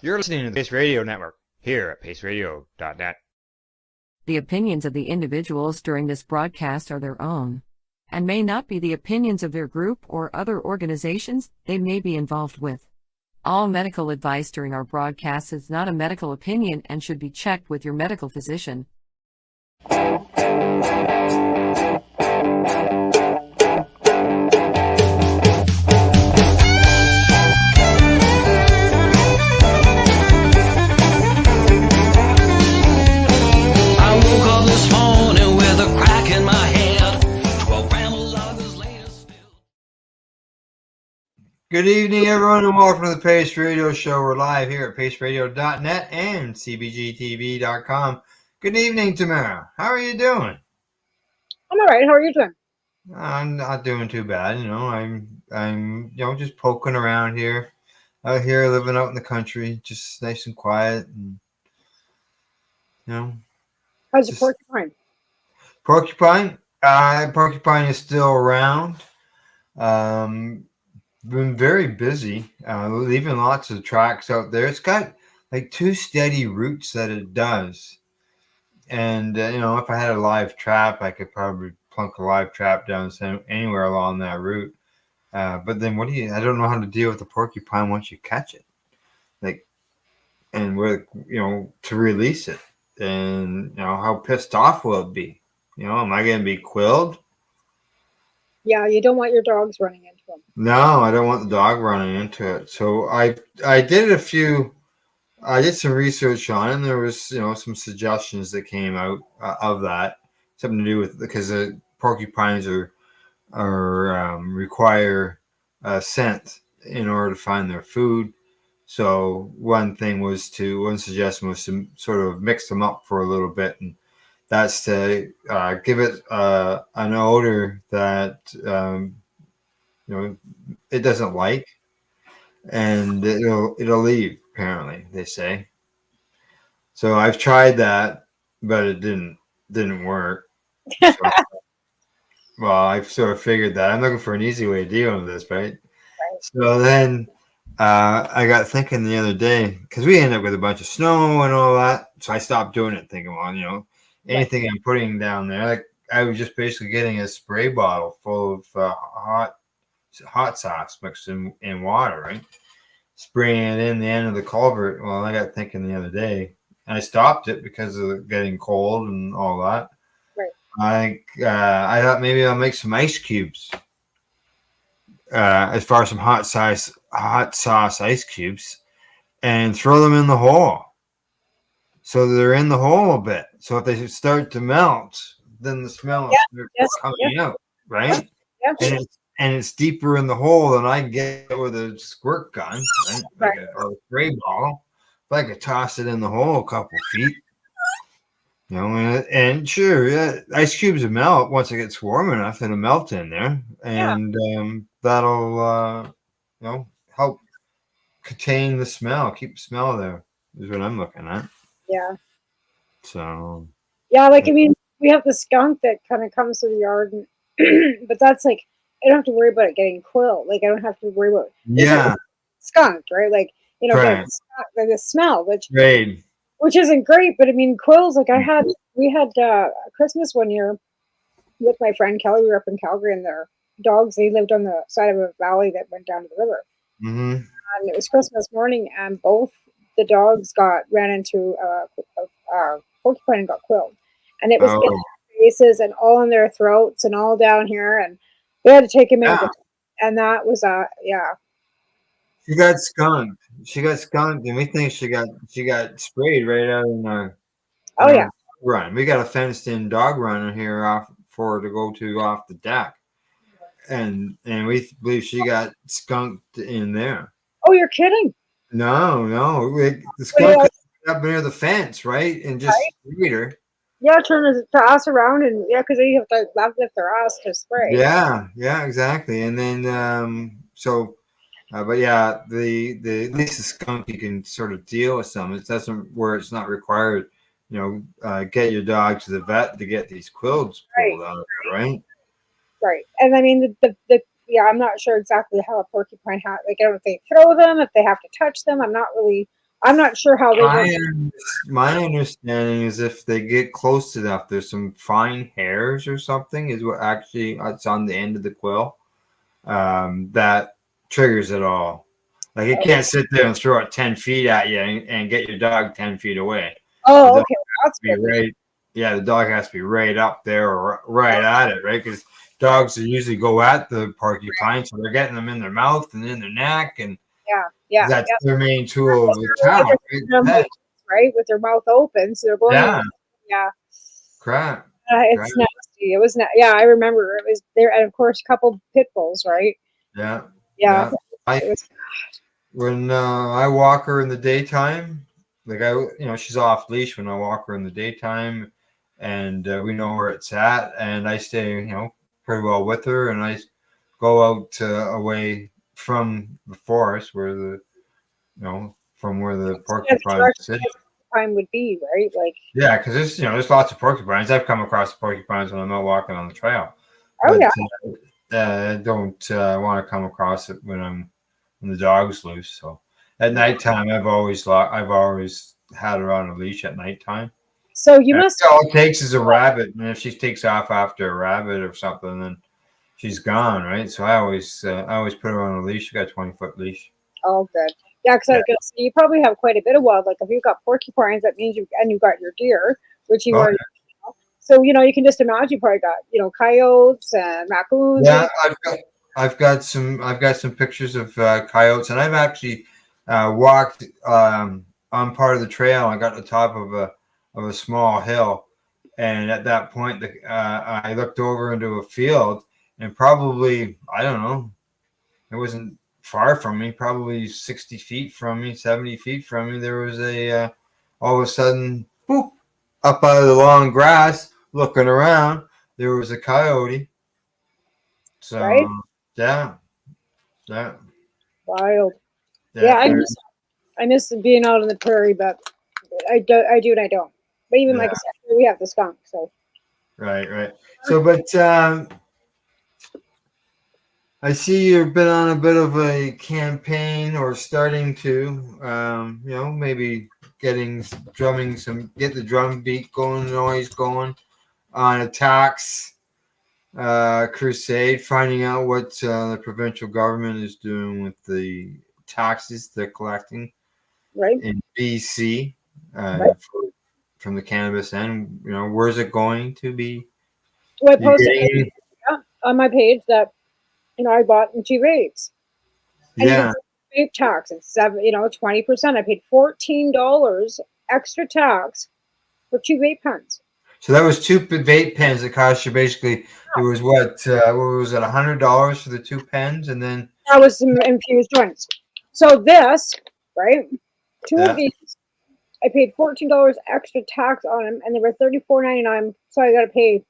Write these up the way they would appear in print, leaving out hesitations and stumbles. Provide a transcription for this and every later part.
You're listening to the Pace Radio Network here at paceradio.net. The opinions of the individuals during this broadcast are their own, and may not be the opinions of their group or other organizations they may be involved with. All medical advice during our broadcast is not a medical opinion and should be checked with your medical physician. Good evening, everyone, and welcome to the Pace Radio Show. We're live here at paceradio.net and cbgtv.com. Good evening, Tamara. How are you doing? I'm all right. How are you doing? I'm not doing too bad. I'm just poking around here, out here, living out in the country, just nice and quiet, and How's your porcupine? Porcupine is still around. Been very busy, leaving lots of tracks out there. It's got like two steady routes that it does. And, if I had a live trap, I could probably plunk a live trap down anywhere along that route. But then I don't know how to deal with the porcupine once you catch it. To release it. And, how pissed off will it be? Am I going to be quilled? Yeah, you don't want your dogs running into them. No, I don't want the dog running into it. So I did some research on it, and there was, some suggestions that came out of that. Something to do with, because the porcupines require scent in order to find their food. So one suggestion was to sort of mix them up for a little bit, and that's to give it an odor that it doesn't like, and it'll leave. Apparently, they say. So I've tried that, but it didn't work. So, well, I've sort of figured that I'm looking for an easy way of dealing with this, right? So then I got thinking the other day, because we ended up with a bunch of snow and all that. So I stopped doing it, thinking, well, anything I'm putting down there, like I was just basically getting a spray bottle full of hot sauce mixed in water, right? Spraying it in the end of the culvert. Well, I got thinking the other day, and I stopped it because of it getting cold and all that. Right. I thought maybe I'll make some ice cubes. As far as some hot sauce ice cubes, and throw them in the hole. So they're in the hole a bit. So if they start to melt, then the smell is coming out, right? Yep. And it's deeper in the hole than I get with a squirt gun, right? Or a spray bottle. If I could toss it in the hole a couple feet, and sure, yeah, ice cubes will melt once it gets warm enough. It'll melt in there, and that'll help contain the smell, keep the smell there. Is what I'm looking at. Yeah. So. Yeah, we have the skunk that kind of comes to the yard, but that's like, I don't have to worry about it getting quilled. Like, I don't have to worry about skunked, right? Like, right. The smell, which isn't great. But I mean, quills. Like we had Christmas one year with my friend Kelly. We were up in Calgary, and their dogs. They lived on the side of a valley that went down to the river. Mm-hmm. And it was Christmas morning, and both the dogs ran into a porcupine and got quilled, and it was in their faces and all in their throats and all down here, and we had to take him in, and that was She got skunked, and we think she got sprayed right out in our run. We got a fenced-in dog run here off the deck, and we believe she got skunked in there. Oh, you're kidding? No, the skunk up near the fence, right, and just sprayed her. Yeah, turn his ass around, and because they have to lift their ass to spray. Yeah, exactly. And then but yeah, the at least the skunk you can sort of deal with some. It doesn't where it's not required. Get your dog to the vet to get these quills pulled out, right? Right, and I mean I'm not sure exactly how a porcupine I don't know if they throw them, if they have to touch them. I'm not really I'm not sure how they work. My understanding is if they get close enough, there's some fine hairs or something is what actually it's on the end of the quill that triggers it all. Like it can't sit there and throw it 10 feet at you and get your dog 10 feet away. Oh, okay, that's good. Right. Yeah, the dog has to be right up there or right at it, right? Because dogs usually go at the porcupine, so they're getting them in their mouth and in their neck, and that's their main tool of attack. Right, with their mouth open, so they're going. Yeah. Crap. It's nasty. It was not. Yeah, I remember it was there, and of course, a couple pit bulls, right? Yeah. When I walk her in the daytime, like she's off leash when I walk her in the daytime, and we know where it's at, and I stay, pretty well with her, and I go out away from the forest where from where the porcupine would be, right? Like because there's lots of porcupines. I've come across porcupines when I'm out walking on the trail. Oh I don't want to come across it when the dog's loose. So at nighttime, I've always had her on a leash at nighttime. So you must. All it takes is a rabbit, and if she takes off after a rabbit or something, then she's gone, right? So I always put her on a leash. She got a 20-foot leash. Oh, good. Yeah, because I was gonna say you probably have quite a bit of wildlife. If you've got porcupines, that means you've got your deer, which you already. Yeah. So you can just imagine you probably got coyotes and raccoons. Yeah, I've got some pictures of coyotes, and I've actually walked on part of the trail. I got to the top of a small hill, and at that point, I looked over into a field, and probably I don't know, it wasn't far from me, probably 60 feet from me, 70 feet from me. There was all of a sudden, boop, up out of the long grass, looking around, there was a coyote. So right? Yeah. Wild. Yeah, I miss being out on the prairie, but I do and I don't. But even like I said, we have the skunk, so. Right. So, but I see you've been on a bit of a campaign, or starting to, maybe get the drum beat going, noise going on a tax crusade, finding out what the provincial government is doing with the taxes they're collecting in BC from the cannabis end. Where's it going to be? Well, I posted on my page that I bought 2 vapes. And vape tax and 20%. I paid $14 extra tax for 2 vape pens. So that was 2 vape pens that cost you basically. It was what was it? $100 for the 2 pens, and then that was some infused joints. So this, right? 2 of these, I paid $14 extra tax on them, and they were $34.99. So I got to pay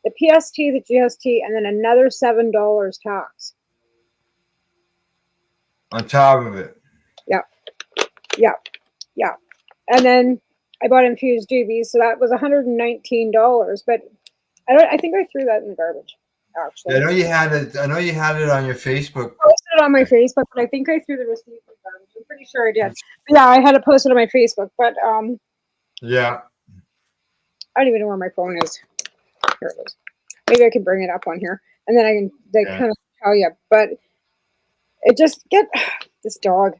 the PST, the GST, and then another $7 tax on top of it. Yeah. And then I bought infused doobies, so that was $119. But I think I threw that in the garbage. Actually, I know you had it. I know you had it on your Facebook. I posted it on my Facebook, but I think I threw the receipt in the garbage. I'm pretty sure I did. But yeah, I had it posted on my Facebook, but yeah, I don't even know where my phone is. Here it is. Maybe I can bring it up on here, and then I can kind of tell you. But it just this dog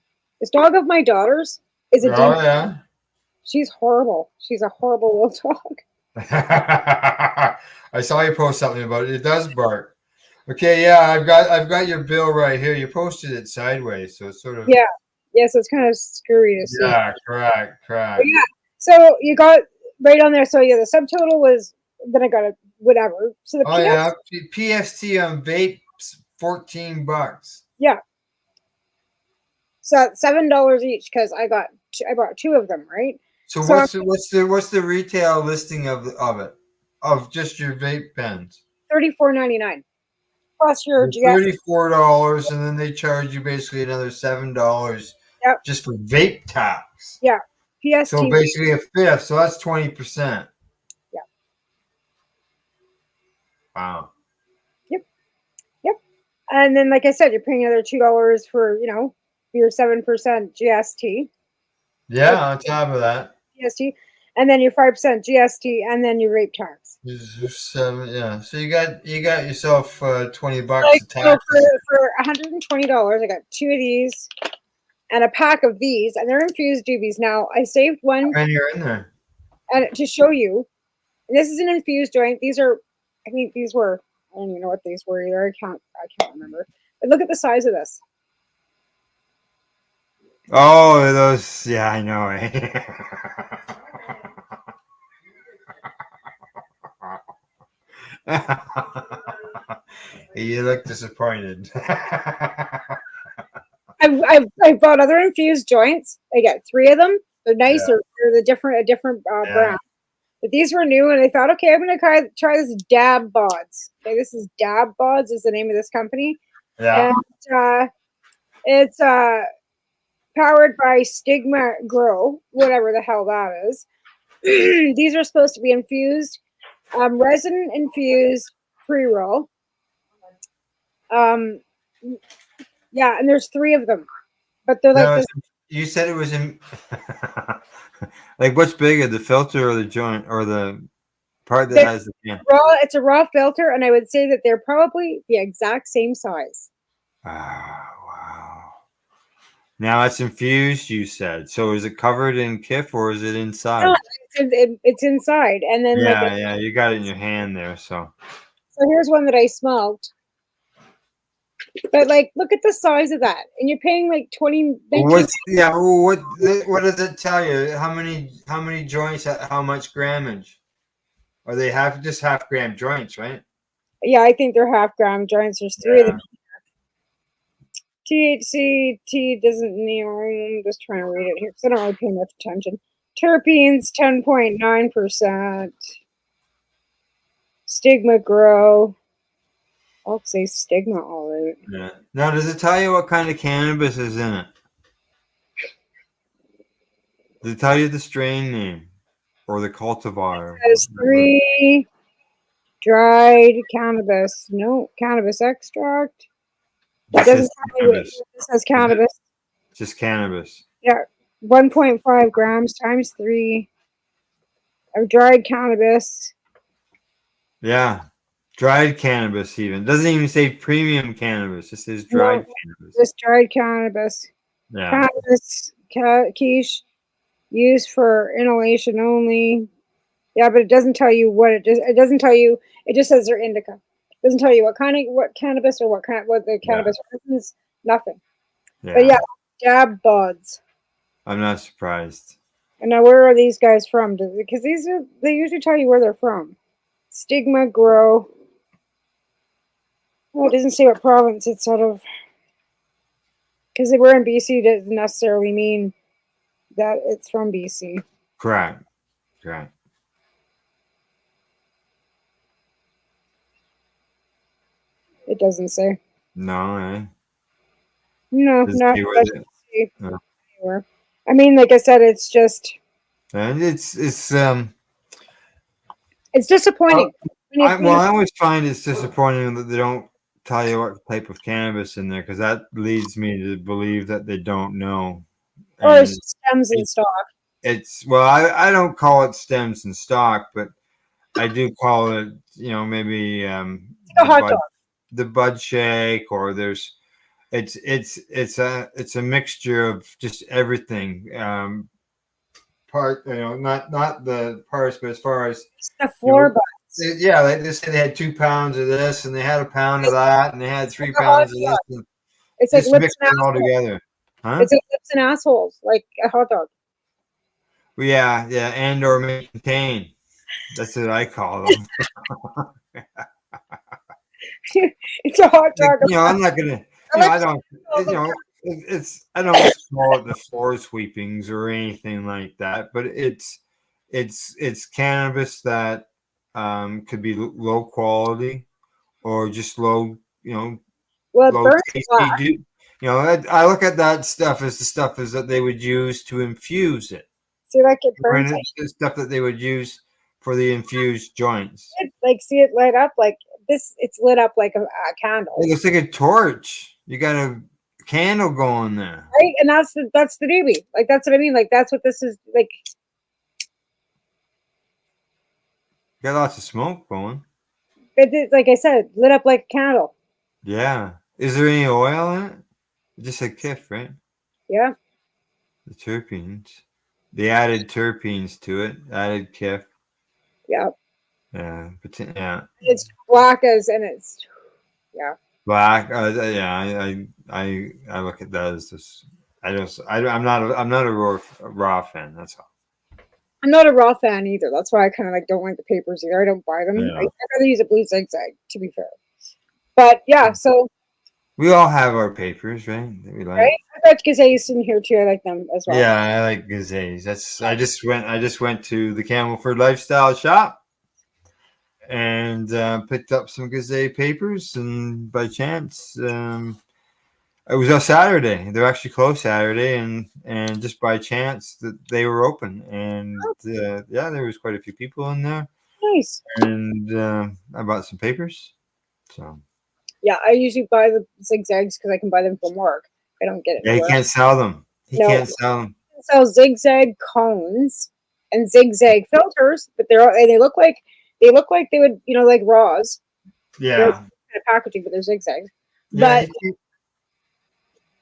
of my daughter's is a demon. Yeah. She's horrible. She's a horrible little dog. I saw you post something about it. It does bark. Okay, yeah, I've got your bill right here. You posted it sideways, so it's sort of so it's kind of scary to see. Yeah, correct. But yeah, so you got right on there. So the subtotal was, then I got it, whatever. So the PST on vapes, $14. Yeah. So $7 each because I bought 2 of them, right? So what's the retail listing of it, of just your vape pens? $34.99 plus your $34, and then they charge you basically another $7 just for vape tax. Yeah, PST. So basically a fifth. So that's 20%. Yeah. Wow. Yep. And then, like I said, you're paying another $2 for your 7% GST. Yeah, on top of that. GST, and then your 5% GST, and then your rape tax. Yeah. So you got yourself $20 Like, of so taxes. for $120, I got 2 of these and a pack of these, and they're infused doobies. Now I saved one, How many are in there? and to show you, this is an infused joint. These are, I think these were, I don't even know what these were either. I can't remember. But look at the size of this. Oh, those. Yeah, I know. Eh? You look disappointed. I've bought other infused joints. I got 3 of them. They're nice. Yeah. They're a different Yeah. brand. But these were new, and I thought, okay, I'm going to try this Dab Bods. Okay, this is Dab Bods is the name of this company. Yeah. And it's powered by Stigma Grow, whatever the hell that is. These are supposed to be infused, resin infused pre-roll. Yeah, and there's 3 of them, but they're like this. You said it was in. Like, what's bigger, the filter or the joint or the part that has the can? It's a raw filter, and I would say that they're probably the exact same size. Wow. Now it's infused, you said. So is it covered in kif or is it inside? No, it's inside, and then Yeah, you got it in your hand there. So here's one that I smoked. But like, look at the size of that, and you're paying like 20. what does it tell you? How many joints? How much grammage? Or they just half gram joints, right? Yeah, I think they're half gram joints. There's 3 of them. THC, T doesn't need. I'm just trying to read it here because I don't really pay much attention. Terpenes, 10.9%. Stigma Grow. I'll say Stigma all right. Yeah. Now, does it tell you what kind of cannabis is in it? Does it tell you the strain name or the cultivar? There's 3 dried cannabis. No, cannabis extract. It doesn't tell you. It says cannabis. Just cannabis. Yeah, 1.5 grams times 3 of dried cannabis. Yeah, dried cannabis even. Doesn't even say premium cannabis. It says dried cannabis. Just dried cannabis. Yeah. Cannabis quiche used for inhalation only. Yeah, but it doesn't tell you what it doesn't tell you. It just says they're indica. It doesn't tell you what cannabis or what the cannabis is. Nothing. Yeah. But yeah, Dab Buds. I'm not surprised. And now, where are these guys from? Because they usually tell you where they're from. Stigma Grow. Oh, it doesn't say what province it's out of. Because they were in BC doesn't necessarily mean that it's from BC. Correct. It doesn't say. No, eh? No, Does not it with it? No. anywhere. I mean, like I said, it's just. And it's disappointing. I always find it's disappointing that they don't tell you what type of cannabis in there, because that leads me to believe that they don't know. Or it's stems and stock. I don't call it stems and stock, but I do call it, maybe the bud shake, or it's a mixture of just everything. Not the parts, but as far as the 4 buds. Like they said, they had 2 pounds of this, and they had a pound of that, and they had 3 pounds of this. And it's like lips mixed it all together. Huh? It's like lips and assholes, like a hot dog. Well, yeah, and or may contain. That's what I call them. It's a hot dog. I'm not gonna. I don't. I don't call it the floor sweepings or anything like that, but it's cannabis that could be low quality or just low, low tasty. I look at that stuff as the stuff that they would use to infuse it. See, like it burns. It's the stuff that they would use for the infused joints. See it light up like this. It's lit up like a candle. It looks like a torch. You gotta candle going there. Right? And that's the doobie. Like, that's what I mean. Like, that's what this is like. Got lots of smoke going. Like I said, lit up like a candle. Yeah. Is there any oil in it? Just a kiff, right? Yeah. The terpenes. They added terpenes to it. Added kiff. Yeah. Yeah. But yeah. It's black as, and it's, yeah. Black. Yeah. I look at that as this. I'm not a raw fan. That's all. I'm not a raw fan either. That's why I kind of like don't like the papers either. I don't buy them. Yeah. I'd rather use a blue zigzag, to be fair. But yeah, so We all have our papers, right? That we like. right. I've got gazees in here too. I like them as well. Yeah, I like gazees. I just went to the Campbellford Lifestyle Shop and picked up some gazette papers, and by chance, it was a Saturday. They're actually closed Saturday, and just by chance that they were open, and yeah, there was quite a few people in there. Nice. And I bought some papers. So yeah, I usually buy the zigzags because I can buy them from work. I don't get it. Yeah, he can't sell them. He No. can't sell them. Sell zigzag cones and zigzag filters, but they look like they would, like raws. Yeah. They're kind of packaging, but they're zigzags. Yeah, But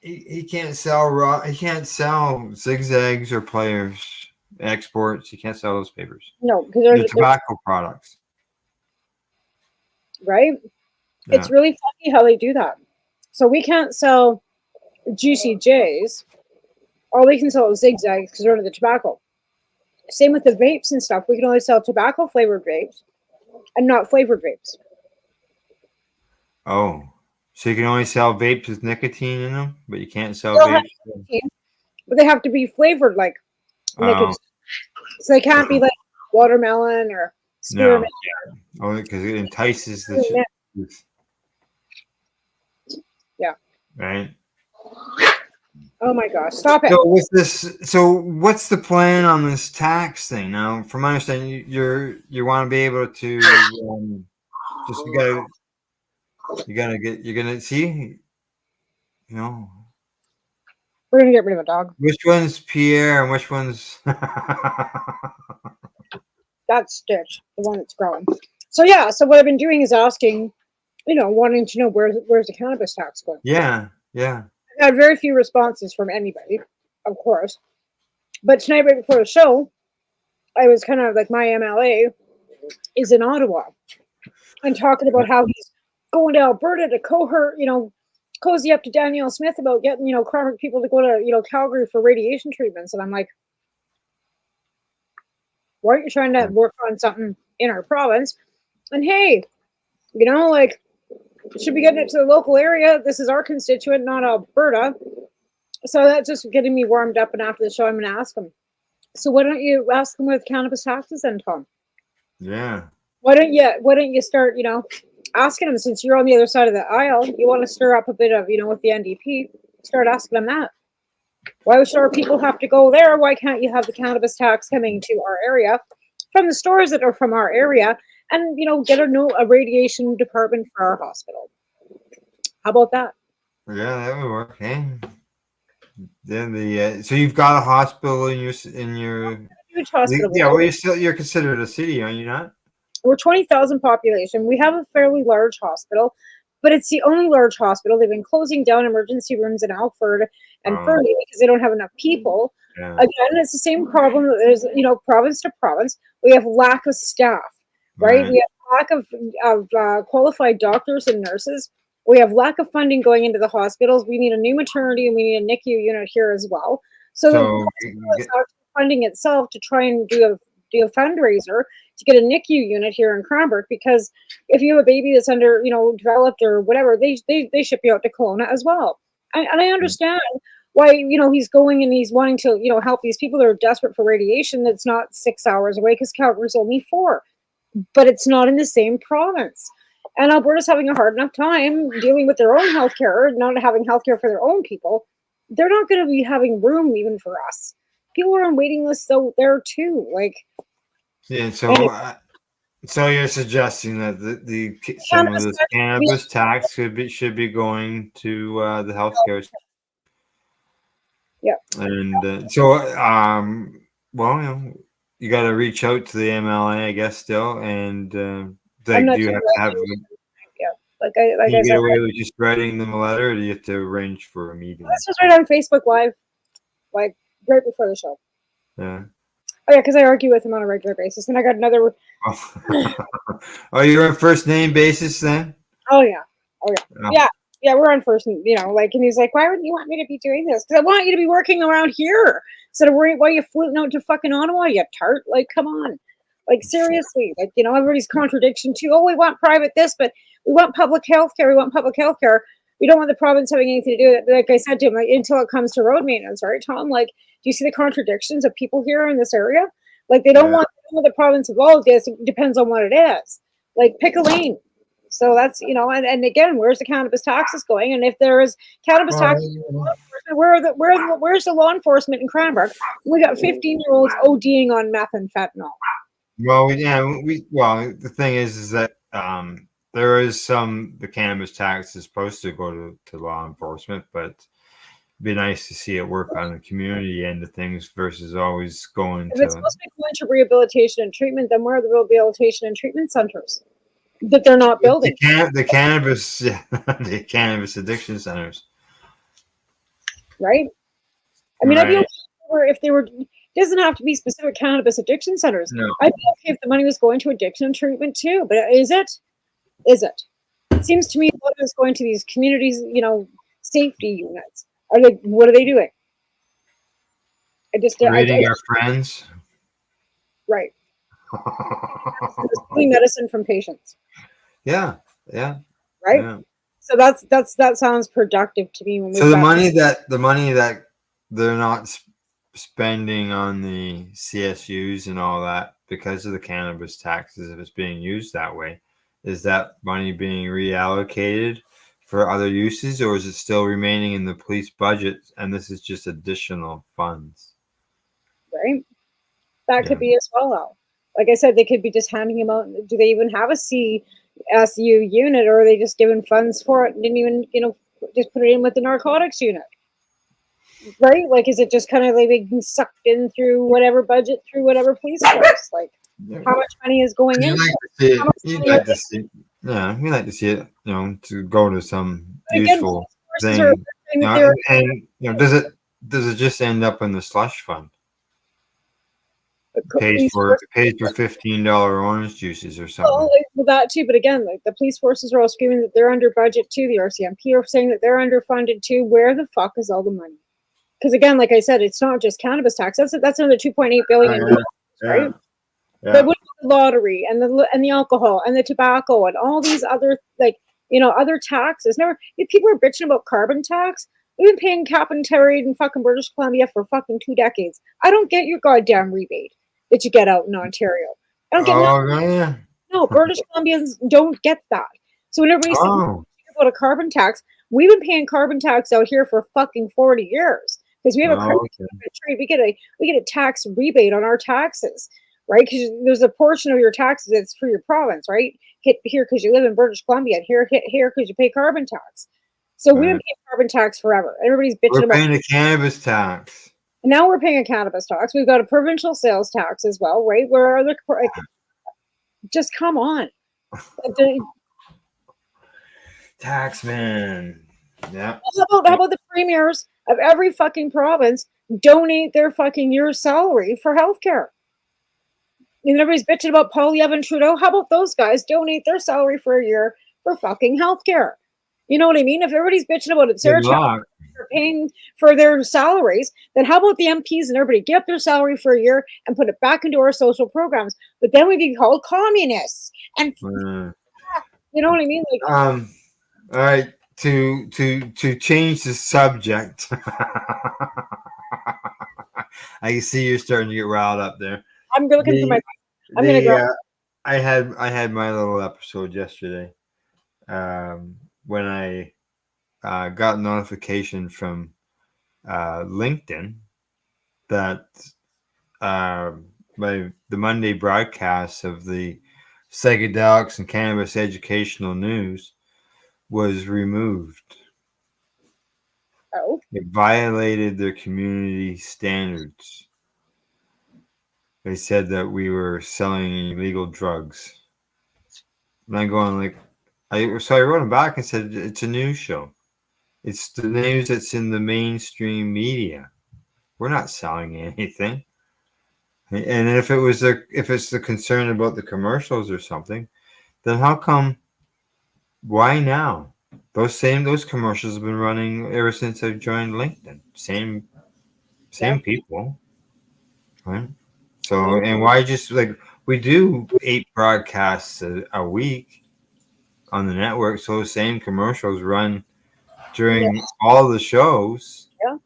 he can't sell raw. He can't sell zigzags or players exports. He can't sell those papers. no, because They're tobacco products. Right. Yeah. It's really funny how they do that. So we can't sell GCJs. All we can sell is zigzags because they're under the tobacco. Same with the vapes and stuff. We can only sell tobacco flavored vapes and not flavored vapes. Oh, so you can only sell vapes with nicotine in them, but you can't sell They'll have vapes. nicotine, but they have to be flavored like nicotine. Oh, So they can't be like watermelon or spearmint. no. Only because it entices the youth. Yeah. Right. Oh my gosh! Stop it. So with this, so what's the plan on this tax thing? Now, from my understanding, you want to be able to just you're gonna see, We're gonna get rid of a dog. which one's Pierre and which one's That's Stitch, the one that's growing. So yeah, so what I've been doing is asking, wanting to know where's the cannabis tax going. yeah. I've had very few responses from anybody, of course. But tonight, right before the show, I was kind of like, my MLA is in Ottawa and talking about how he's going to Alberta to cozy up to Danielle Smith about getting, chronic people to go to, Calgary for radiation treatments. And I'm like, why aren't you trying to work on something in our province? And hey, should be getting it to the local area. This is our constituent, not Alberta. So that's just getting me warmed up. And after the show, I'm going to ask him. So why don't you ask him with cannabis taxes then, Tom? Yeah. Why don't you start, asking him, since you're on the other side of the aisle, you want to stir up a bit of, with the NDP, start asking them that. Why should our people have to go there? Why can't you have the cannabis tax coming to our area from the stores that are from our area? And, get a radiation department for our hospital. How about that? Yeah, that would work. Hey. Then so you've got a hospital in your Huge hospital. Yeah, well, you're considered a city, are you not? We're 20,000 population. We have a fairly large hospital, but it's the only large hospital. They've been closing down emergency rooms in Alford and Fernie because they don't have enough people. Yeah. Again, it's the same problem. There's, province to province, we have lack of staff. Right? We have lack of qualified doctors and nurses. We have lack of funding going into the hospitals. We need a new maternity and we need a NICU unit here as well. So the hospital is actually funding itself to try and do a fundraiser to get a NICU unit here in Cranbrook, because if you have a baby that's under, developed or whatever, they ship you out to Kelowna as well. And I understand why, he's going and he's wanting to, help these people that are desperate for radiation that's not 6 hours away, because Calgary's only 4. But it's not in the same province. And Alberta's having a hard enough time dealing with their own healthcare, not having healthcare for their own people. They're not going to be having room even for us. People are on waiting lists out there too. Yeah, so you're suggesting that some of this cannabis tax should be going to the healthcare. Yeah. And well, you got to reach out to the MLA, I guess, still, and I'm like, not do you sure have to have? yeah. Like I Can you said, get away with just writing them a letter, or do you have to arrange for a meeting? this was right on Facebook Live, like right before the show. Yeah. Oh yeah, because I argue with him on a regular basis, and I got another. Oh, you're on first name basis then? Oh yeah, oh yeah, Oh. yeah. We're on first, and he's like, "Why wouldn't you want me to be doing this? Because I want you to be working around here instead of worrying why you fluting out to fucking Ottawa, you tart. Like, come on, like seriously, like everybody's contradiction too. Oh, we want private this, but we want public health care. We want public health care. We don't want the province having anything to do with it. Like I said to him, like, until it comes to road maintenance, right, Tom? Like, do you see the contradictions of people here in this area? Like, they don't want the province involved. Yes, it depends on what it is. Like, pick a lane. So that's and again, where's the cannabis taxes going? And if there is cannabis taxes, where's the law enforcement in Cranbrook? We got 15-year-olds ODing on meth and fentanyl. Well, the thing is that there is the cannabis tax is supposed to go to law enforcement, but it'd be nice to see it work on the community end of things versus always going if it's supposed to be going to rehabilitation and treatment, then where are the rehabilitation and treatment centers that they're not building? The cannabis the cannabis addiction centers, right? I mean, I'd be okay if they were. It doesn't have to be specific cannabis addiction centers. No. I'd be okay if the money was going to addiction treatment too. But is it? Is it? It seems to me a lot of it's going to these communities, safety units. What are they doing? Raiding our friends. Right. Stealing medicine from patients. Yeah. Right. Yeah. So that sounds productive to me. So the money that they're not spending on the CSUs and all that because of the cannabis taxes, if it's being used that way, is that money being reallocated for other uses, or is it still remaining in the police budget and this is just additional funds? Right. That could be as well, though. Like I said, they could be just handing them out. Do they even have a CSU unit, or are they just giving funds for it and didn't even, just put it in with the narcotics unit? Right? Like, is it just kind of like being sucked in through whatever budget, through whatever police force? Like, how much money is going in? You'd like to see it, to go to some useful thing. Does it just end up in the slush fund? It pays for $15 orange juices or something. Well, that too, but again, like the police forces are all screaming that they're under budget too. The RCMP are saying that they're underfunded too. Where the fuck is all the money? Because again, like I said, it's not just cannabis tax. That's another $2.8 billion, right? Yeah. But what about the lottery and the alcohol and the tobacco and all these other other taxes? People are bitching about carbon tax. We've been paying cap and trade in fucking British Columbia for fucking 2 decades. I don't get your goddamn rebate that you get out in Ontario. I don't get No, British Columbians don't get that. So when everybody says about a carbon tax, we've been paying carbon tax out here for fucking 40 years because we have a carbon trade. We get a tax rebate on our taxes, right? Because there's a portion of your taxes that's for your province, right? Hit here because you live in British Columbia, and hit here because you pay carbon tax. So we've been paying carbon tax forever. Everybody's bitching about. We're paying a cannabis tax. Now we're paying a cannabis tax. We've got a provincial sales tax as well, right? Where are the just come on, tax man. Yeah. How about the premiers of every fucking province donate their fucking year's salary for healthcare? And everybody's bitching about Polyev and Trudeau. How about those guys donate their salary for a year for fucking healthcare? You know what I mean? If everybody's bitching about it, Sarah are paying for their salaries, then how about the MPs and everybody get up their salary for a year and put it back into our social programs? But then we'd be called communists. And you know what I mean? Like, all right. To change the subject. I can see you're starting to get riled up there. I'm looking for my. I'm gonna go. I had my little episode yesterday. When I got notification from LinkedIn that the Monday broadcast of the psychedelics and cannabis educational news was removed. Oh, It violated their community standards. They said that we were selling illegal drugs. And I'm going like, so I wrote them back and said, it's a news show. It's the news that's in the mainstream media. We're not selling anything. And if it's the concern about the commercials or something, then how come? Why now? Those commercials have been running ever since I've joined LinkedIn. Same people, right? So and why just like we do 8 broadcasts a week on the network, so the same commercials run during all the shows. yeah.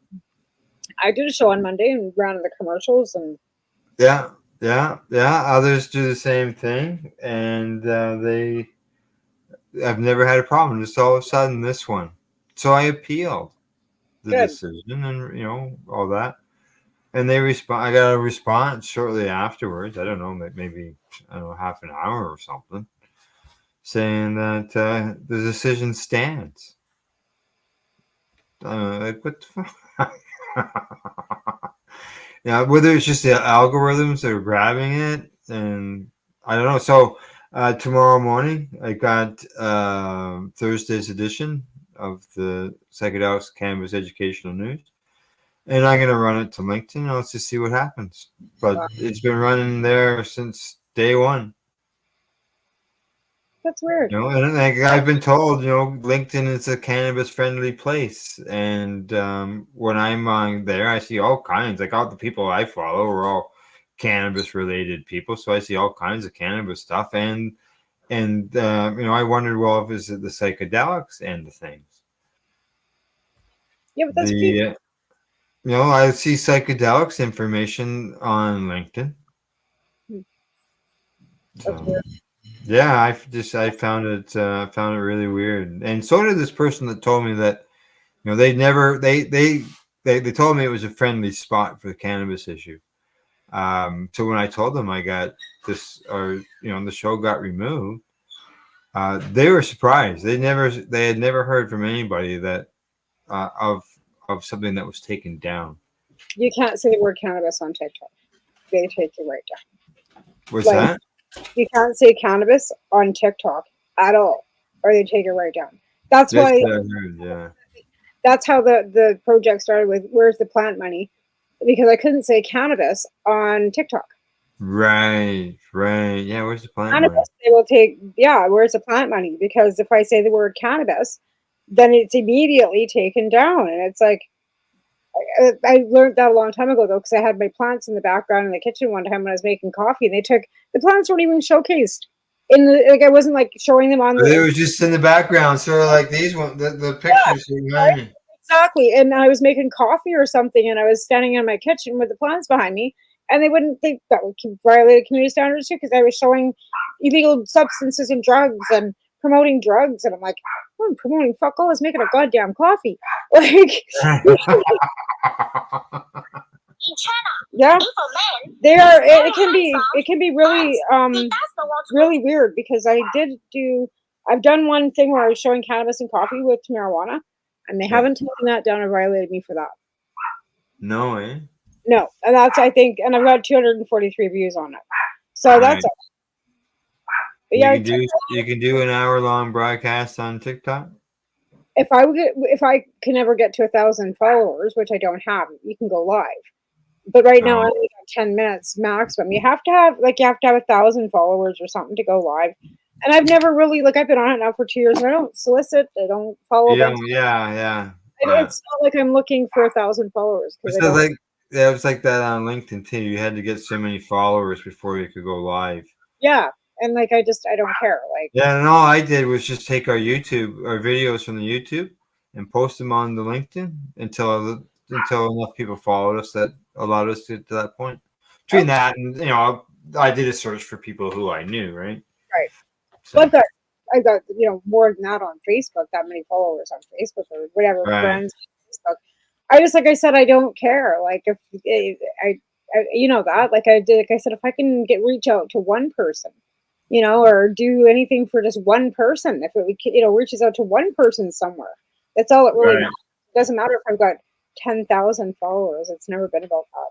I did a show on Monday and ran the commercials and Yeah. Others do the same thing, and I've never had a problem. Just all of a sudden, this one. So I appealed the good. decision, and all that. And they respond. I got a response shortly afterwards. I don't know, maybe half an hour or something, saying that the decision stands. Like what the fuck? Yeah, whether it's just the algorithms that are grabbing it, and I don't know. So tomorrow morning, I got Thursday's edition of the Psychedelics Cannabis Educational News, and I'm going to run it to LinkedIn. And let's just see what happens. But it's been running there since day one. That's weird. And like I've been told, LinkedIn is a cannabis-friendly place, and when I'm on there, I see all kinds. Like all the people I follow are all cannabis-related people, so I see all kinds of cannabis stuff. And I wondered, well, if it's the psychedelics end of things. Yeah, but that's people. I see psychedelics information on LinkedIn. That's weird. Yeah, I found it really weird, and so did this person that told me that they told me it was a friendly spot for the cannabis issue. So when I told them I got this, or the show got removed, they were surprised. They had never heard from anybody that of something that was taken down. You can't say the word cannabis on TikTok. They take you right down. What's that? You can't say cannabis on TikTok at all, or they take it right down. That's why. Yeah. That's how the project started with "Where's the plant money?" Because I couldn't say cannabis on TikTok. Right. Yeah, where's the plant Cannabis, money? they will take. Yeah, where's the plant money? Because if I say the word cannabis, then it's immediately taken down, and it's like. I learned that a long time ago though, because I had my plants in the background in the kitchen one time when I was making coffee, and the plants weren't even showcased I wasn't like showing them on They were just in the background, sort of like these ones, the pictures behind me. Exactly, and I was making coffee or something, and I was standing in my kitchen with the plants behind me, and they that would violate community standards too, because I was showing illegal substances and drugs and promoting drugs, and I'm like, I'm promoting fuck all, I was making a goddamn coffee, like. Yeah, they are. It can be really really weird, because I've done one thing where I was showing cannabis and coffee with marijuana, and they haven't taken that down and violated me for that. No, eh? No, and that's, I think, and I've got 243 views on it, so that's it. Yeah, you can do an hour-long broadcast on TikTok. If I can ever get to 1,000 followers, which I don't have, you can go live. But right now, I only got 10 minutes maximum. You have to have 1,000 followers or something to go live. And I've never really, I've been on it now for 2 years, and I don't solicit. I don't follow them. Yeah. It's not like I'm looking for 1,000 followers. It was like that on LinkedIn too. You had to get so many followers before you could go live. Yeah, and I don't care. And all I did was just take our videos from the YouTube and post them on the LinkedIn until enough people followed us that allowed us to get to that point. Between that and I did a search for people who I knew, right? Right. So. But I got more than that on Facebook. That many followers on Facebook or whatever, friends on Facebook. I just, like I said, I don't care. If I that, I said, if I can reach out to one person, or do anything for just one person, if it reaches out to one person somewhere, that's all it really matters. doesn't matter if I've got 10,000 followers. It's never been about that.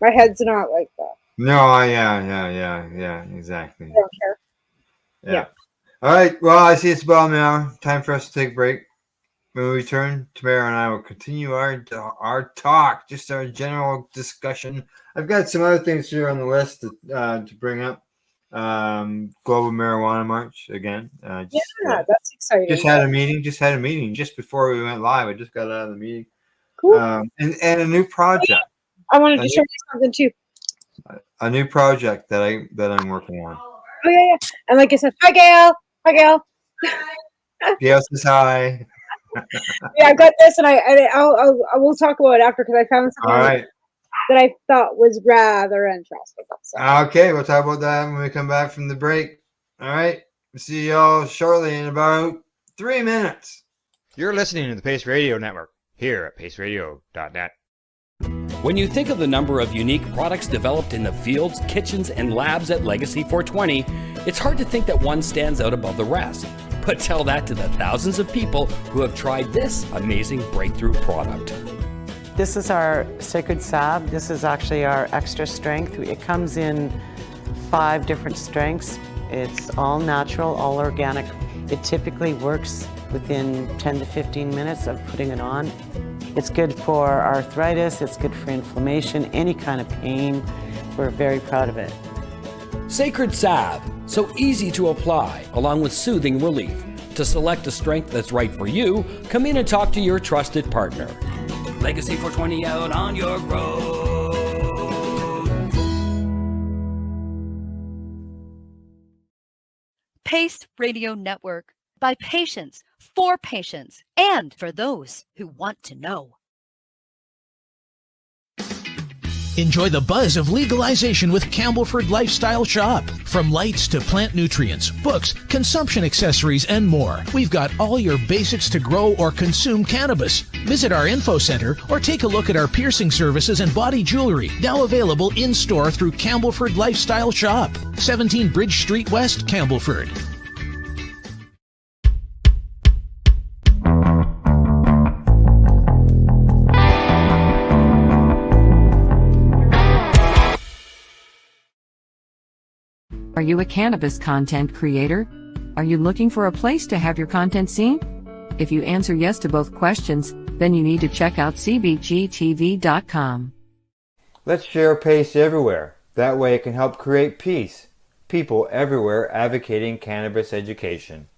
My head's not like that. No, yeah, exactly. I don't care. Yeah. All right. Well, I see it's about an hour. Time for us to take a break. When we return, Tamara and I will continue our talk, just our general discussion. I've got some other things here on the list to bring up. Global Marijuana March again. That's exciting. Just had a meeting just before we went live. I just got out of the meeting. Cool. And a new project. I wanted to show you something too. A new project that I'm working on. Oh yeah. And like I said, hi Gail. Gail says hi. Yeah, I got this, and I will talk about it after because I found something that I thought was rather interesting. So. Okay, we'll talk about that when we come back from the break. All right, we'll see y'all shortly in about 3 minutes. You're listening to the Pace Radio Network here at paceradio.net. When you think of the number of unique products developed in the fields, kitchens, and labs at Legacy 420, it's hard to think that one stands out above the rest. But tell that to the thousands of people who have tried this amazing breakthrough product. This is our Sacred Salve. This is actually our extra strength. It comes in 5 different strengths. It's all natural, all organic. It typically works within 10 to 15 minutes of putting it on. It's good for arthritis, it's good for inflammation, any kind of pain. We're very proud of it. Sacred Salve, so easy to apply, along with soothing relief. To select a strength that's right for you, come in and talk to your trusted partner. Legacy 420 out on your road. Pace Radio Network, by patients, for patients, and for those who want to know. Enjoy the buzz of legalization with Campbellford Lifestyle Shop. From lights to plant nutrients, books, consumption accessories, and more, we've got all your basics to grow or consume cannabis. Visit our info center or take a look at our piercing services and body jewelry, now available in-store through Campbellford Lifestyle Shop, 17 Bridge Street West, Campbellford. Are you a cannabis content creator? Are you looking for a place to have your content seen? If you answer yes to both questions, then you need to check out cbgtv.com. Let's share Pace everywhere. That way it can help create peace. People everywhere advocating cannabis education.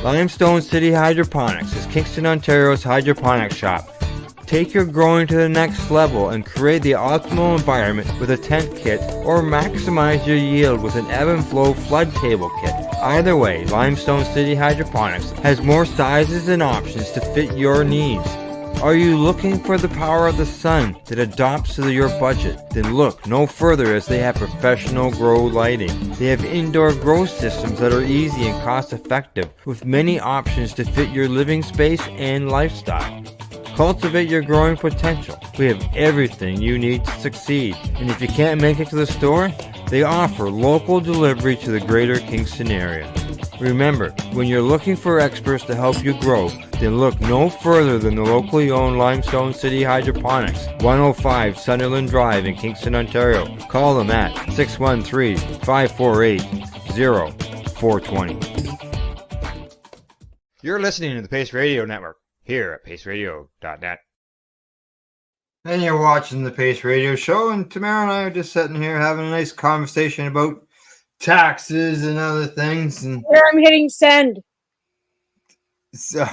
Limestone City Hydroponics is Kingston, Ontario's hydroponics shop. Take your growing to the next level and create the optimal environment with a tent kit, or maximize your yield with an ebb and flow flood table kit. Either way, Limestone City Hydroponics has more sizes and options to fit your needs. Are you looking for the power of the sun that adapts to your budget? Then look no further, as they have professional grow lighting. They have indoor grow systems that are easy and cost effective, with many options to fit your living space and lifestyle. Cultivate your growing potential. We have everything you need to succeed. And if you can't make it to the store, they offer local delivery to the greater Kingston area. Remember, when you're looking for experts to help you grow, then look no further than the locally owned Limestone City Hydroponics, 105 Sunderland Drive in Kingston, Ontario. Call them at 613-548-0420. You're listening to the Pace Radio Network here at paceradio.net. And you're watching the Pace Radio Show, and Tamara and I are just sitting here having a nice conversation about taxes and other things. And here I'm hitting send. So,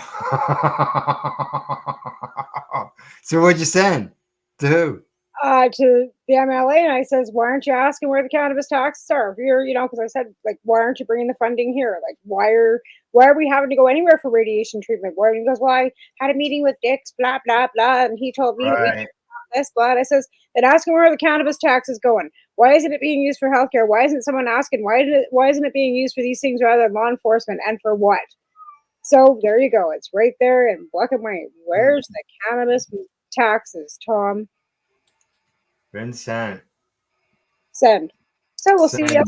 so what'd you send? To who? To the MLA, and I says, why aren't you asking where the cannabis taxes are? Here, because I said, like, why aren't you bringing the funding here? Like, why are we having to go anywhere for radiation treatment? Why? He goes, well, I had a meeting with Dix, blah blah blah, and he told me that we this, blah. And I says, then ask him where the cannabis tax is going. Why isn't it being used for healthcare? Why isn't someone asking why isn't it being used for these things rather than law enforcement, and for what? So there you go. It's right there in black and white. Where's the cannabis taxes, Tom? Been sent. Send. So we'll see you.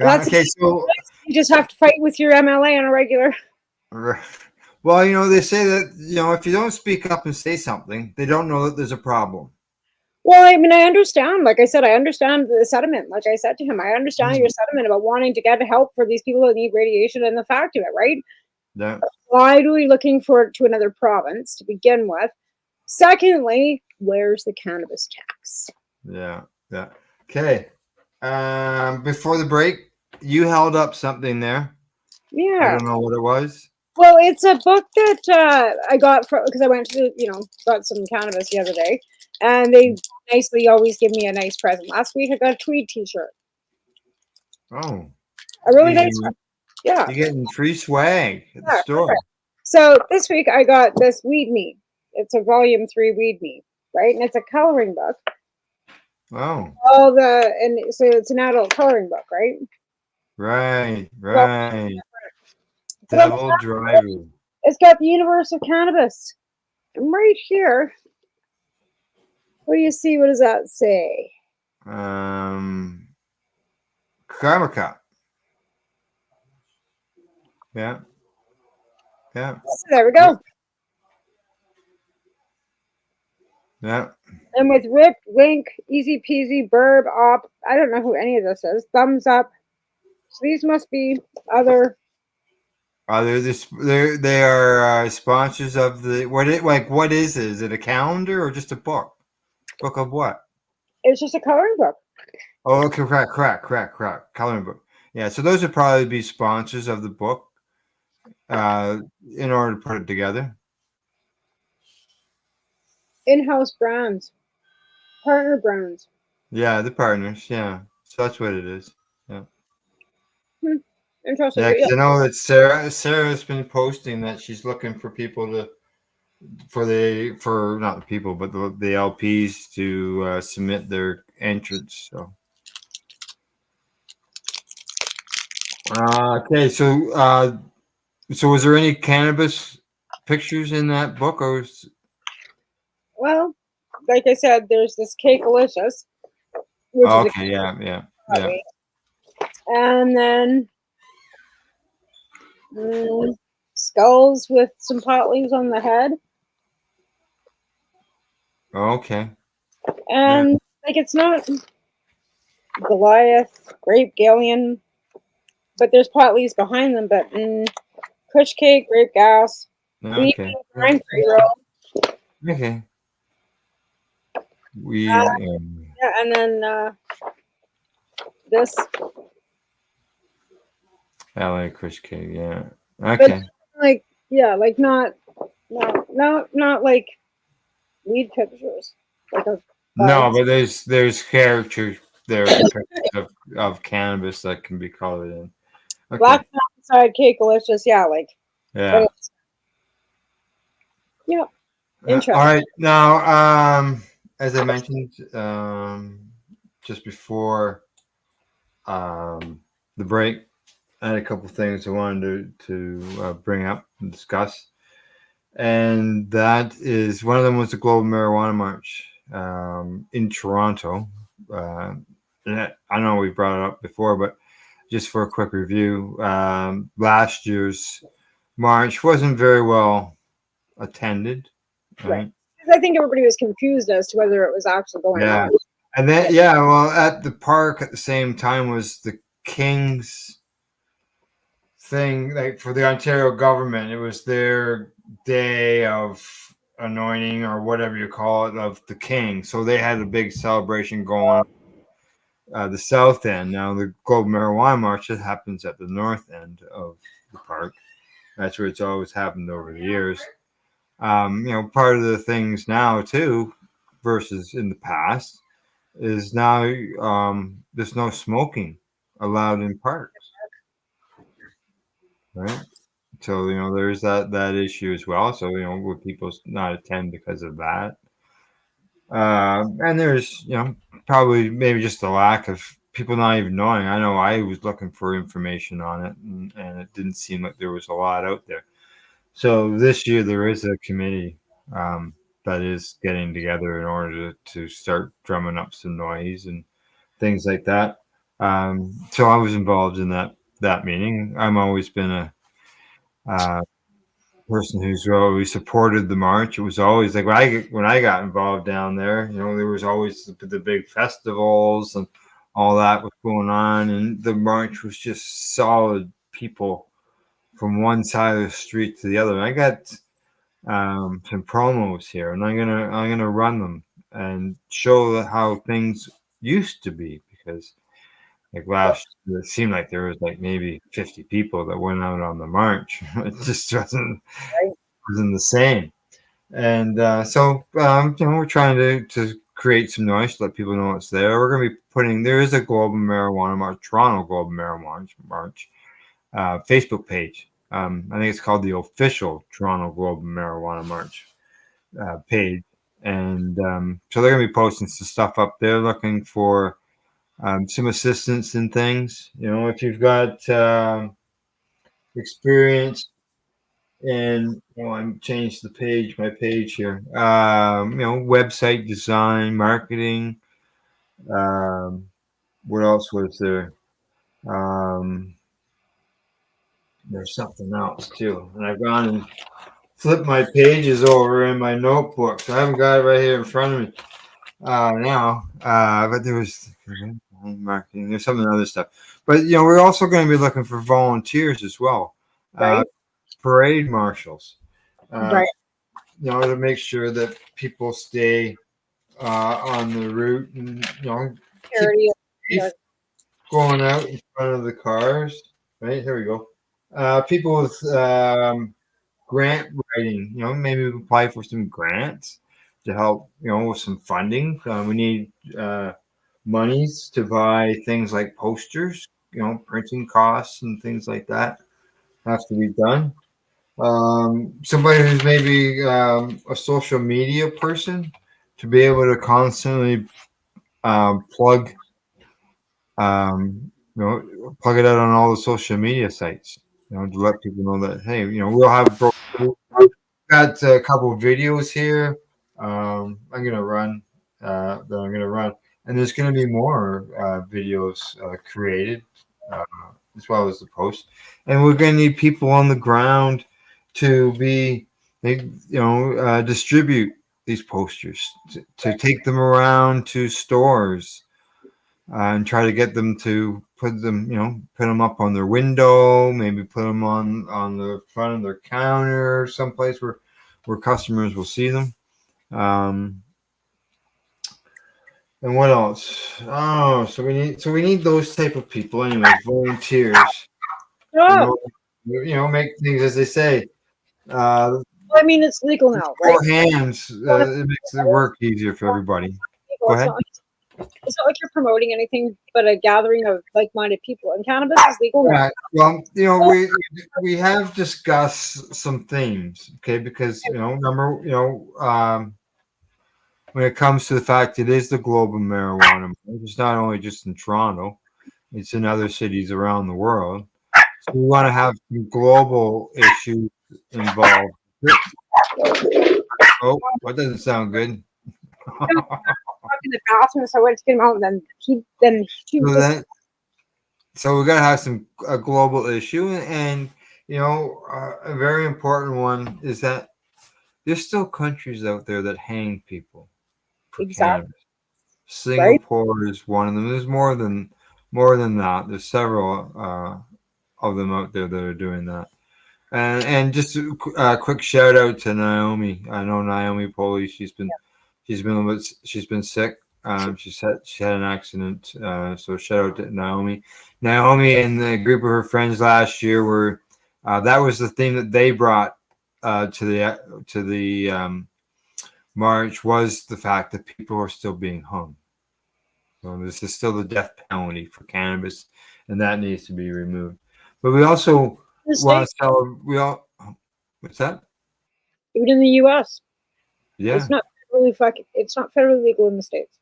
Okay, so you just have to fight with your MLA on a regular. Well, they say that, if you don't speak up and say something, they don't know that there's a problem. Well, I mean, I understand. Like I said, I understand the sentiment. Like I said to him, I understand your sentiment about wanting to get help for these people that need radiation and the fact of it, right? Yeah. Why do we looking for to another province to begin with? Secondly, where's the cannabis tax? Yeah. Yeah. Okay. Before the break, you held up something there. I Yeah. don't know what it was. Well, it's a book that I got from because I went to got some cannabis the other day, and they nicely always give me a nice present. Last week I got a tweed T-shirt, Oh, a really you're nice one. Yeah. getting free swag at the Yeah, store. perfect. So this week I got this Weed Me. It's a volume 3 Weed Me, right? And it's a coloring book. Oh, And so it's an adult coloring book, right? right. But Devil Driver. it's got the universe of cannabis. And right here, what do you see? What does that say? Karma Cup. Yeah. Yeah. So there we go. Yeah. And with Rip, Wink, Easy Peasy, Burb, Op, I don't know who any of this is. Thumbs Up. So these must be other. They are sponsors of the what is it? Is it a calendar or just a book? Book of what? It's just a coloring book. Oh, okay, correct. Coloring book. Yeah, so those would probably be sponsors of the book, in order to put it together. In-house brands. Partner brands. Yeah, the partners. Yeah, so that's what it is. Yeah. Interesting. Yeah, because I know that Sarah's been posting that she's looking for people not the people, but the LPs to submit their entrance. So. Okay, so was there any cannabis pictures in that book, or? Well, like I said, there's this Cakealicious. Okay, yeah. And then skulls with some pot leaves on the head. Okay. And it's not Goliath, Grape Galleon, but there's pot leaves behind them. But Kush Cake, Grape Gas, Okay. Grind Pre-Roll. Okay. Yeah, and then this. LA Kush Cake, yeah. Okay. But, not like weed pictures. No, but there's characters there of cannabis that can be colored in. Okay. Black Mountainside Cakealicious, yeah. Yeah. Interesting. All right. Now, as I mentioned, just before the break, I had a couple things I wanted to bring up and discuss, and that is one of them was the Global Marijuana March in Toronto. And I know we brought it up before, but just for a quick review, last year's march wasn't very well attended. Right. I think everybody was confused as to whether it was actually going on. And then well, at the park at the same time was the King's thing, like for the Ontario government. It was their day of anointing or whatever you call it of the King. So they had a big celebration going on the south end. Now the Global Marijuana March, it happens at the north end of the park. That's where it's always happened over the years. Part of the things now too, versus in the past, is now there's no smoking allowed in parks, right? So there's that issue as well. So would people not attend because of that? And there's probably maybe just a lack of people not even knowing. I know I was looking for information on it, and it didn't seem like there was a lot out there. So this year there is a committee that is getting together in order to start drumming up some noise and things like that. So I was involved in that meeting. I've always been person who's always supported the march. It was always like when I got involved down there, there was always the big festivals and all that was going on, and the march was just solid people from one side of the street to the other. And I got some promos here, and I'm gonna run them and show how things used to be, because like last year, it seemed like there was like maybe 50 people that went out on the march. It just wasn't the same. And so we're trying to create some noise to let people know it's there. We're going to be there is a Global Marijuana March, Toronto Global Marijuana March Facebook page. I think it's called the official Toronto Global Marijuana March page. And so they're going to be posting some stuff up there, looking for some assistance in things. If you've got experience in, I changed my page here. Website design, marketing. What else was there? There's something else too, and I've gone and flipped my pages over in my notebook, so I haven't got it right here in front of me now. But there was marketing. There's some other stuff, but we're also going to be looking for volunteers as well. Right. Parade marshals. Right. To make sure that people stay on the route and keep going out in front of the cars. Right, here we go. People with grant writing, maybe apply for some grants to help, with some funding. We need monies to buy things like posters, printing costs and things like that have to be done. Somebody who's maybe a social media person, to be able to constantly plug plug it out on all the social media sites, to let people know that, hey, we'll have got a couple of videos here. I'm gonna run and there's gonna be more videos created as well as the post, and we're gonna need people on the ground to be distribute these posters, to take them around to stores and try to get them to put them up on their window, maybe put them on the front of their counter, someplace where customers will see them. And what else? Oh, so we need those type of people, anyways, volunteers. Oh. Make things, as they say. I mean, it's legal now, right? Four hands. It makes the work easier for everybody. Go ahead. It's not like you're promoting anything but a gathering of like-minded people, and cannabis is legal now. Well, we have discussed some themes, okay? Because when it comes to the fact it is the global marijuana, it's not only just in Toronto, it's in other cities around the world. So we want to have some global issues involved. Oh, that doesn't sound good. In the bathroom, so I went to get him out, and then so we gotta have a global issue, and a very important one is that there's still countries out there that hang people for cannabis. Singapore is one of them. There's more than that. There's several of them out there that are doing that. And just a quick shout out to Naomi. I know Naomi Poley. She's been sick. She had an accident. So shout out to Naomi. Naomi and the group of her friends last year were that was the theme that they brought to the march, was the fact that people are still being hung. So this is still the death penalty for cannabis, and that needs to be removed. But we also want to tell what's that? Even in the U.S. Yeah. It's not federally legal in the States.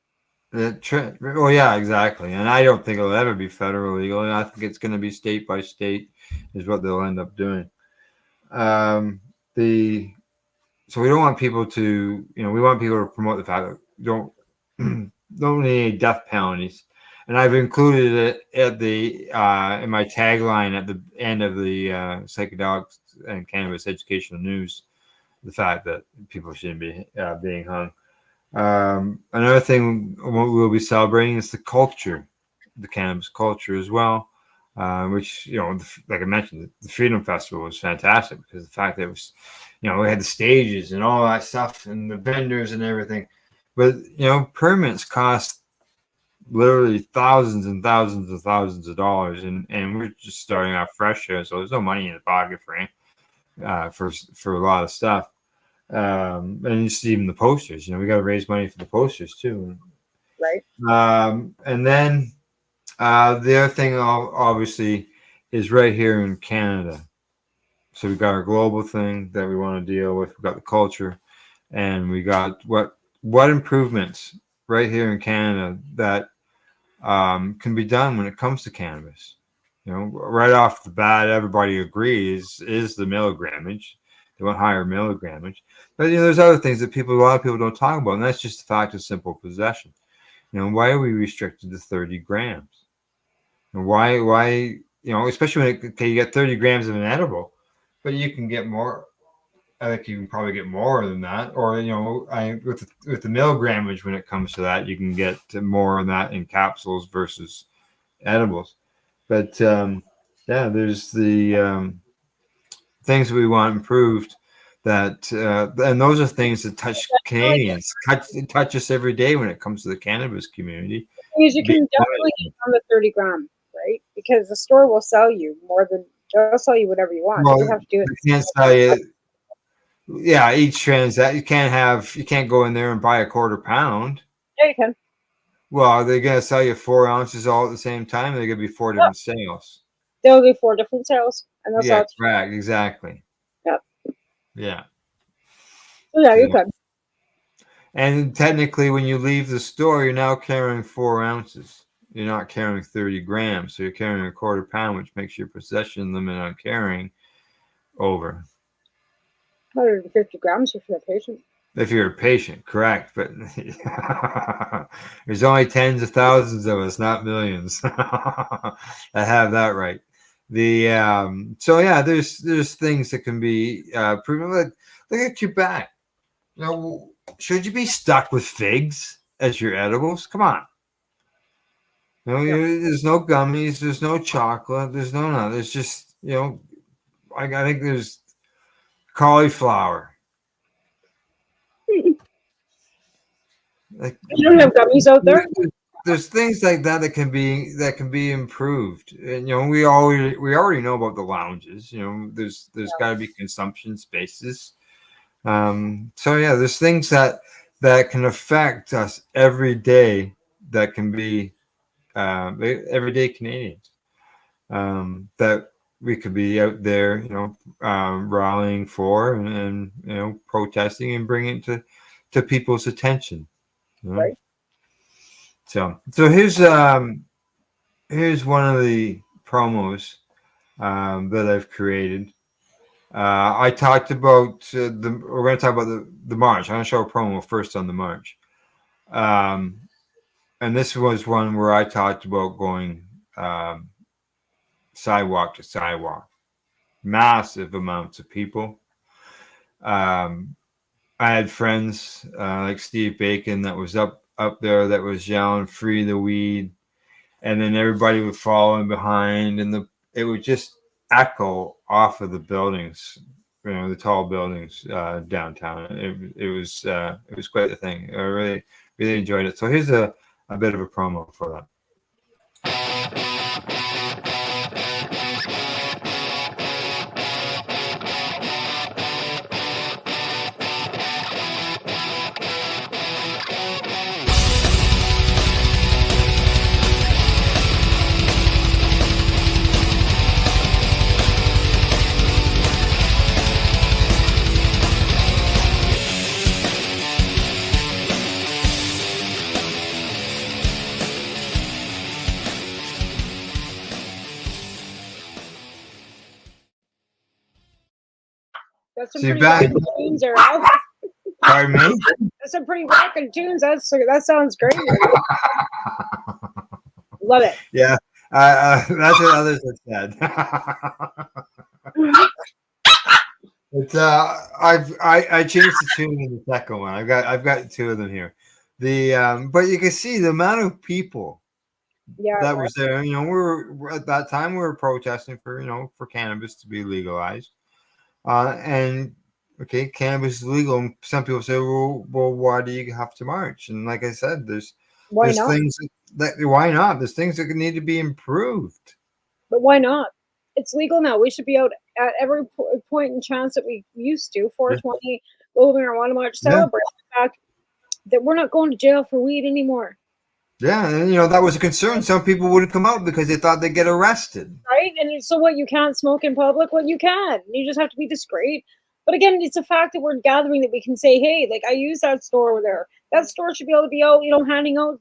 Oh yeah, exactly. And I don't think it'll ever be federally legal. I think it's going to be state by state is what they'll end up doing. So we don't want people to, we want people to promote the fact that don't need any death penalties. And I've included it at the in my tagline at the end of the psychedelics and Cannabis Educational News the fact that people shouldn't be being hung. Another thing we'll be celebrating is the culture, the cannabis culture as well, which, like I mentioned, the Freedom Festival was fantastic because the fact that it was, we had the stages and all that stuff and the vendors and everything. But, permits cost literally thousands and thousands and thousands of dollars. And we're just starting off fresh here. So there's no money in the pocket for a lot of stuff. And just even the posters, we got to raise money for the posters too. Right. And then the other thing obviously is right here in Canada. So we got our global thing that we want to deal with. We got the culture, and we got what improvements right here in Canada that can be done when it comes to cannabis. Right off the bat, everybody agrees is the milligrammage. They want higher milligrammage. But, there's other things that a lot of people don't talk about, and that's just the fact of simple possession. Why are we restricted to 30 grams? And why, especially when you get 30 grams of an edible, but you can get more. I think you can probably get more than that. Or, with the milligrammage, when it comes to that, you can get more than that in capsules versus edibles. But, there's the things that we want improved that and those are things that touch Canadians, touch us every day when it comes to the cannabis community. Because you can definitely get on the 30 gram, right? Because the store will sell you more than they'll sell you whatever you want. Well, you have to do it. They can't sell you. Yeah, each transaction you can't go in there and buy a quarter pound. Yeah, you can. Well, they're gonna sell you 4 ounces all at the same time. They're gonna be 4 different sales. They'll do 4 different sales, and they'll sell. Correct, exactly. Yep. Yeah. So yeah, you could. And technically, when you leave the store, you're now carrying 4 ounces. You're not carrying 30 grams, so you're carrying a quarter pound, which makes your possession limit on carrying over. 150 grams if you're a patient. If you're a patient, correct. But there's only tens of thousands of us, not millions, that have that right. There's things that can be proven. Look at your back. Should you be stuck with figs as your edibles? Come on. There's no gummies. There's no chocolate. There's no none. There's just I think there's cauliflower. Like, you don't have gummies out there. There's things like that that can be improved. And we already know about the lounges. There's got to be consumption spaces. There's things that can affect us every day that can be everyday Canadians that we could be out there, rallying for and protesting and bringing it to people's attention. Right. So here's one of the promos that I've created. I talked about we're going to talk about the march. I'm going to show a promo first on the march. And this was one where I talked about going sidewalk to sidewalk, massive amounts of people. I had friends like Steve Bacon that was up there that was yelling "Free the weed," and then everybody would follow in behind, and it would just echo off of the buildings, the tall buildings downtown. It was quite a thing. I really enjoyed it. So here's a bit of a promo for that. That's some pretty rockin' tunes there, Al. Pardon me? That's some pretty rockin' tunes. That sounds great. Love it. Yeah, that's what others have said. It's I changed the tune in the second one. I've got two of them here. The but you can see the amount of people Yeah, that right. was there. You know, we're at that time we were protesting for for cannabis to be legalized. And okay, cannabis is legal. And some people say, well, why do you have to march? And like I said, Why there's not? things that why not? There's things that need to be improved. But why not? It's legal now. We should be out at every point and chance that we used to. Yeah. 420, Global Marijuana March, Yeah. celebrate the fact that we're not going to jail for weed anymore. Yeah, and that was a concern. Some people wouldn't come out because they thought they'd get arrested. Right? And so what, you can't smoke in public? Well, you can. You just have to be discreet. But again, it's a fact that we're gathering that we can say, hey, like I use that store over there. That store should be able to be out, handing out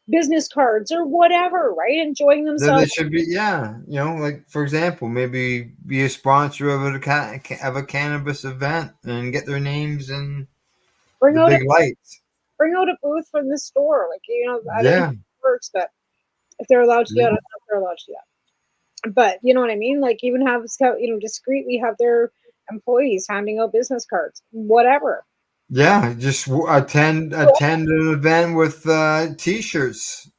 business cards or whatever, right? Enjoying They themselves. should be, yeah. Like for example, maybe be a sponsor of a cannabis event and get their names in Bring the out big lights. bring out a booth from the store. Like, I don't know Yeah, how it works, but if they're allowed to do yeah, it, I don't know if they're allowed to do that. But you know what I mean? Like even have discreetly have their employees handing out business cards, whatever. yeah. Just attend an event with T-shirts.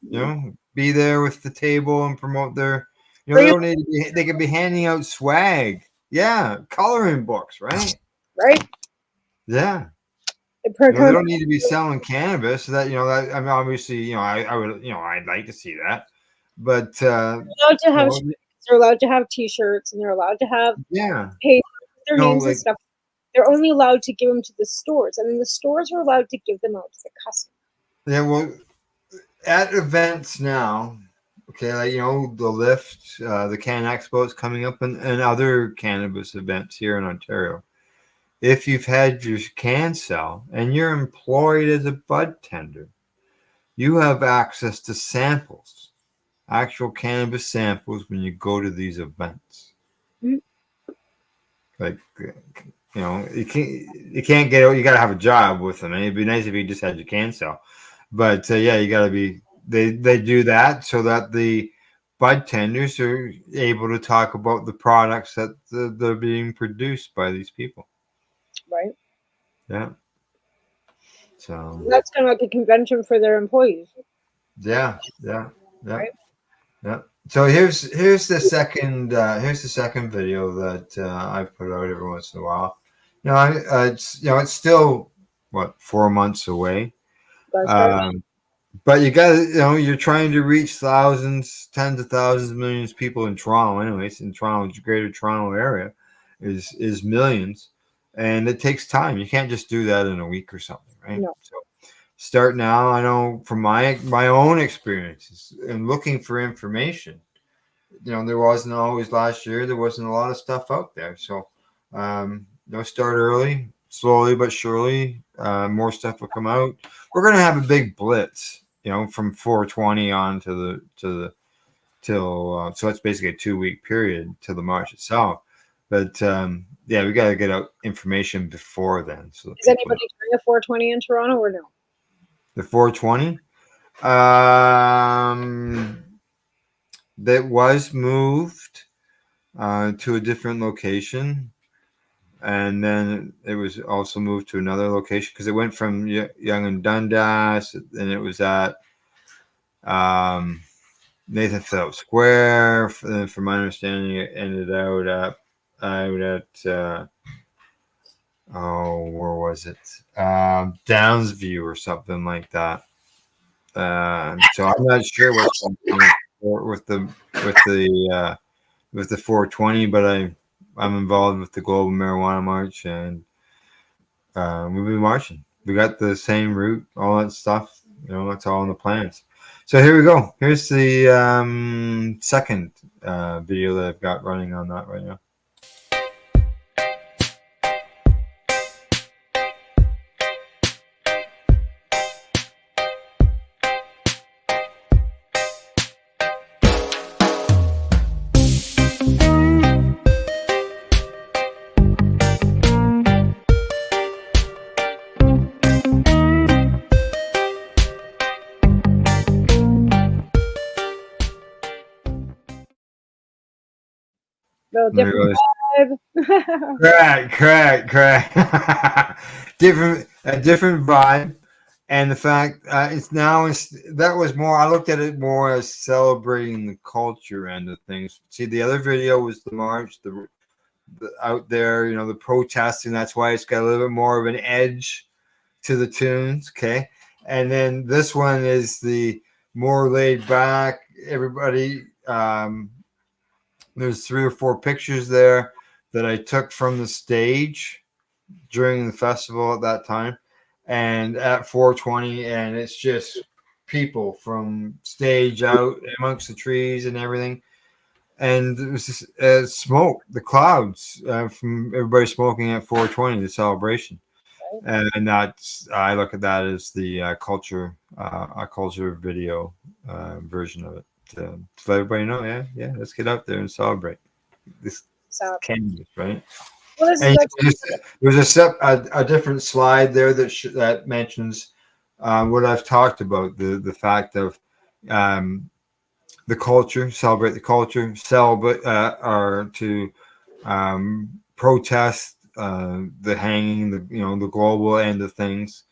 Be there with the table and promote their. They Bring don't need to be. They could be handing out swag. Yeah, coloring books, right? right? Yeah. Per They don't need to be selling cannabis. That that I mean, obviously, I would, I'd like to see that, but allowed to have they're allowed to have T-shirts and they're allowed to have yeah, papers with their names and like stuff. They're only allowed to give them to the stores, and then the stores are allowed to give them out to the customer. yeah. Well, at events now, okay, like the Lift, the Can Expo is coming up, and other cannabis events here in Ontario. If you've had your can sell and you're employed as a bud tender, you have access to samples, actual cannabis samples when you go to these events. Mhm. Like, you can't get out. You got to have a job with them. And it'd be nice if you just had your can sell. But yeah, you got to be. They do that so that the bud tenders are able to talk about the products that they're being produced by these people. Right. Yeah. So that's kind of like a convention for their employees. yeah. Right. Yeah. So here's the second video that I put out every once in a while. It's still 4 months away. That's right. But you got you're trying to reach thousands, tens of thousands, millions of people in Toronto. Anyways, in Toronto, Greater Toronto area, is millions, and it takes time. You can't just do that in a week or something, right? No. So start now. I know from my own experiences and looking for information. There wasn't always last year. There wasn't a lot of stuff out there. So, start early, slowly but surely. More stuff will come out. We're gonna have a big blitz. From 420 on till so it's basically a 2-week period till the march itself. But yeah, we got to get out information before then. So is anybody doing a 420 in Toronto or no? The 420, that was moved to a different location, and then it was also moved to another location because it went from Yonge and Dundas, and it was at Nathan Phillips Square. From my understanding, it ended out at where was it? Downsview or something like that. So I'm not sure what's with the 420, but I'm involved with the Global Marijuana March, and we'll be marching. We got the same route, all that stuff. That's all in the plans. So here we go. Here's the second video that I've got running on that right now. Well, different vibe. Correct. A different vibe, and the fact that was more. I looked at it more as celebrating the culture end of things. See, the other video was the march, the out there, the protesting. That's why it's got a little bit more of an edge to the tunes. Okay, and then this one is the more laid back. Everybody. There's 3 or 4 pictures there that I took from the stage during the festival at that time and at 420, and it's just people from stage out amongst the trees and everything, and it was just, smoke, the clouds from everybody smoking at 420, the celebration. And that's, I look at that as the a culture video version of it, to let everybody know, yeah, let's get out there and celebrate this So, canvas, right? well, this is And like there's a different slide there that mentions what I've talked about, the fact of the culture, celebrate the culture, or to protest the hanging, the global end of things,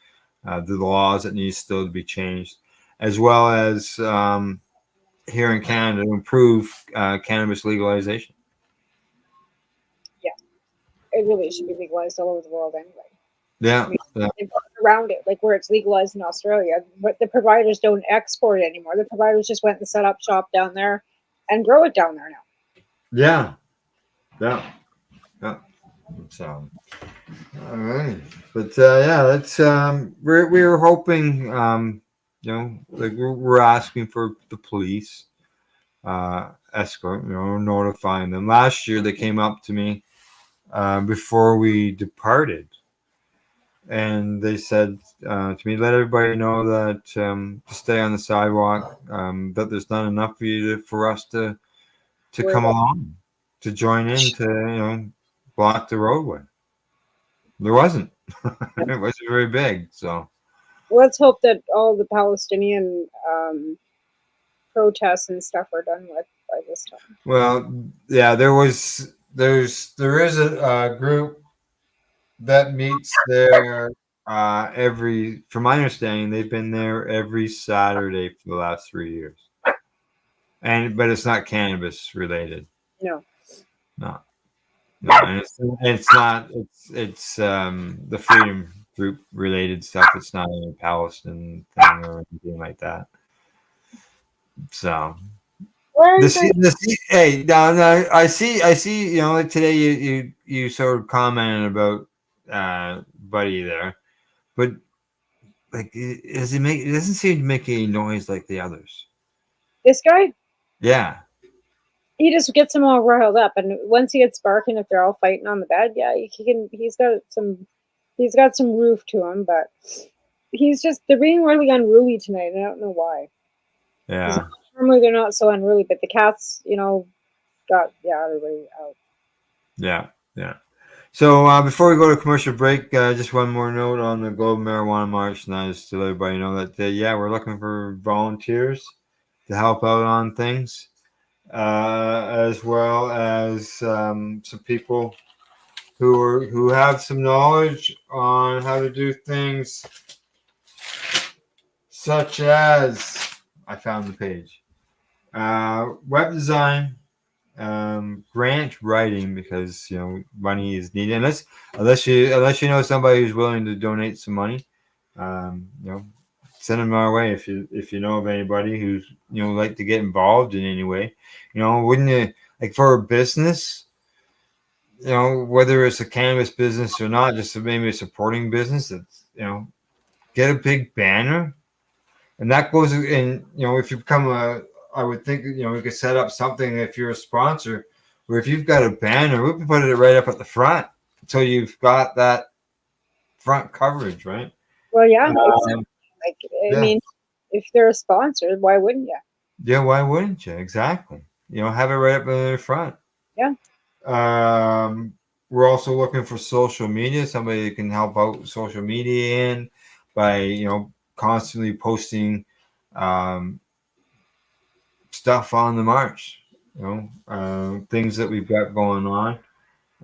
the laws that need still to be changed, as well as here in Canada improve cannabis legalization. it really should be legalized all over the world anyway. Yeah, I mean, they've gone around it, like where it's legalized in Australia, but the providers don't export it anymore. The providers just went and set up shop down there and grow it down there now. yeah. So, all right, but that's we were hoping, like we're asking for the police escort, notifying them. Last year they came up to me before we departed, and they said to me, let everybody know that to stay on the sidewalk, that there's not enough for us to come along, to join in, to block the roadway. There wasn't. It wasn't very big, so Let's hope that all the Palestinian protests and stuff are done with by this time. well, yeah, there is a group that meets there from my understanding, they've been there every Saturday for the last 3 years, but it's not cannabis related. No. And it's not. It's the freedom group related stuff. It's not a Palestine thing or anything like that. So hey, no, I see. Like today, you sort of commented about Buddy there, but like, it doesn't seem to make any noise like the others. This guy? Yeah. He just gets them all riled up, and once he gets barking, if they're all fighting on the bed, yeah, he can. He's got some roof to him, but they're being really unruly tonight. I don't know why. Yeah. Normally they're not so unruly, but the cats, got everybody out. Yeah. So before we go to commercial break, just one more note on the Global Marijuana March, and I just to let everybody know that we're looking for volunteers to help out on things, as well as some people who have some knowledge on how to do things, such as, I found the page, web design, grant writing, because money is needed, unless you know somebody who's willing to donate some money, send them our way if you know of anybody who's like to get involved in any way. Wouldn't you, like, for a business, whether it's a cannabis business or not, just maybe a supporting business, that's get a big banner, and that goes in. If you become I would think we could set up something, if you're a sponsor, where if you've got a banner, we can put it right up at the front, so you've got that front coverage, right? Well, yeah, exactly. I mean, if they're a sponsor, why wouldn't you? Yeah, why wouldn't you? Exactly. Have it right up in the front. Yeah. We're also looking for social media, somebody that can help out with social media by constantly posting stuff on the march, things that we've got going on.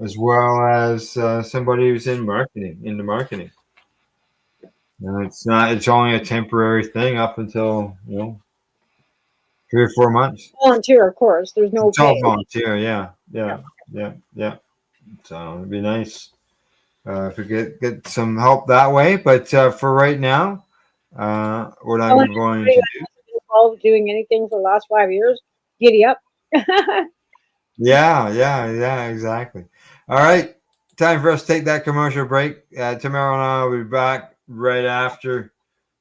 as well as somebody who's into marketing. And it's only a temporary thing up until 3 or 4 months. Volunteer, of course. There's no It's all pay. volunteer. Yeah. So it'd be nice if we get some help that way. But for right now, what I'm going to do. Involved doing anything for the last 5 years, giddy up. Yeah, exactly. All right, time for us to take that commercial break. Tamara and I will be back right after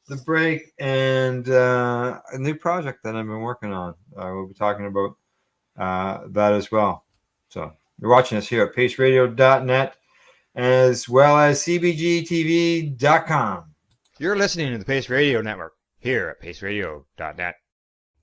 the break, and a new project that I've been working on. We'll be talking about that as well. So you're watching us here at paceradio.net as well as cbgtv.com. You're listening to the Pace Radio Network here at paceradio.net.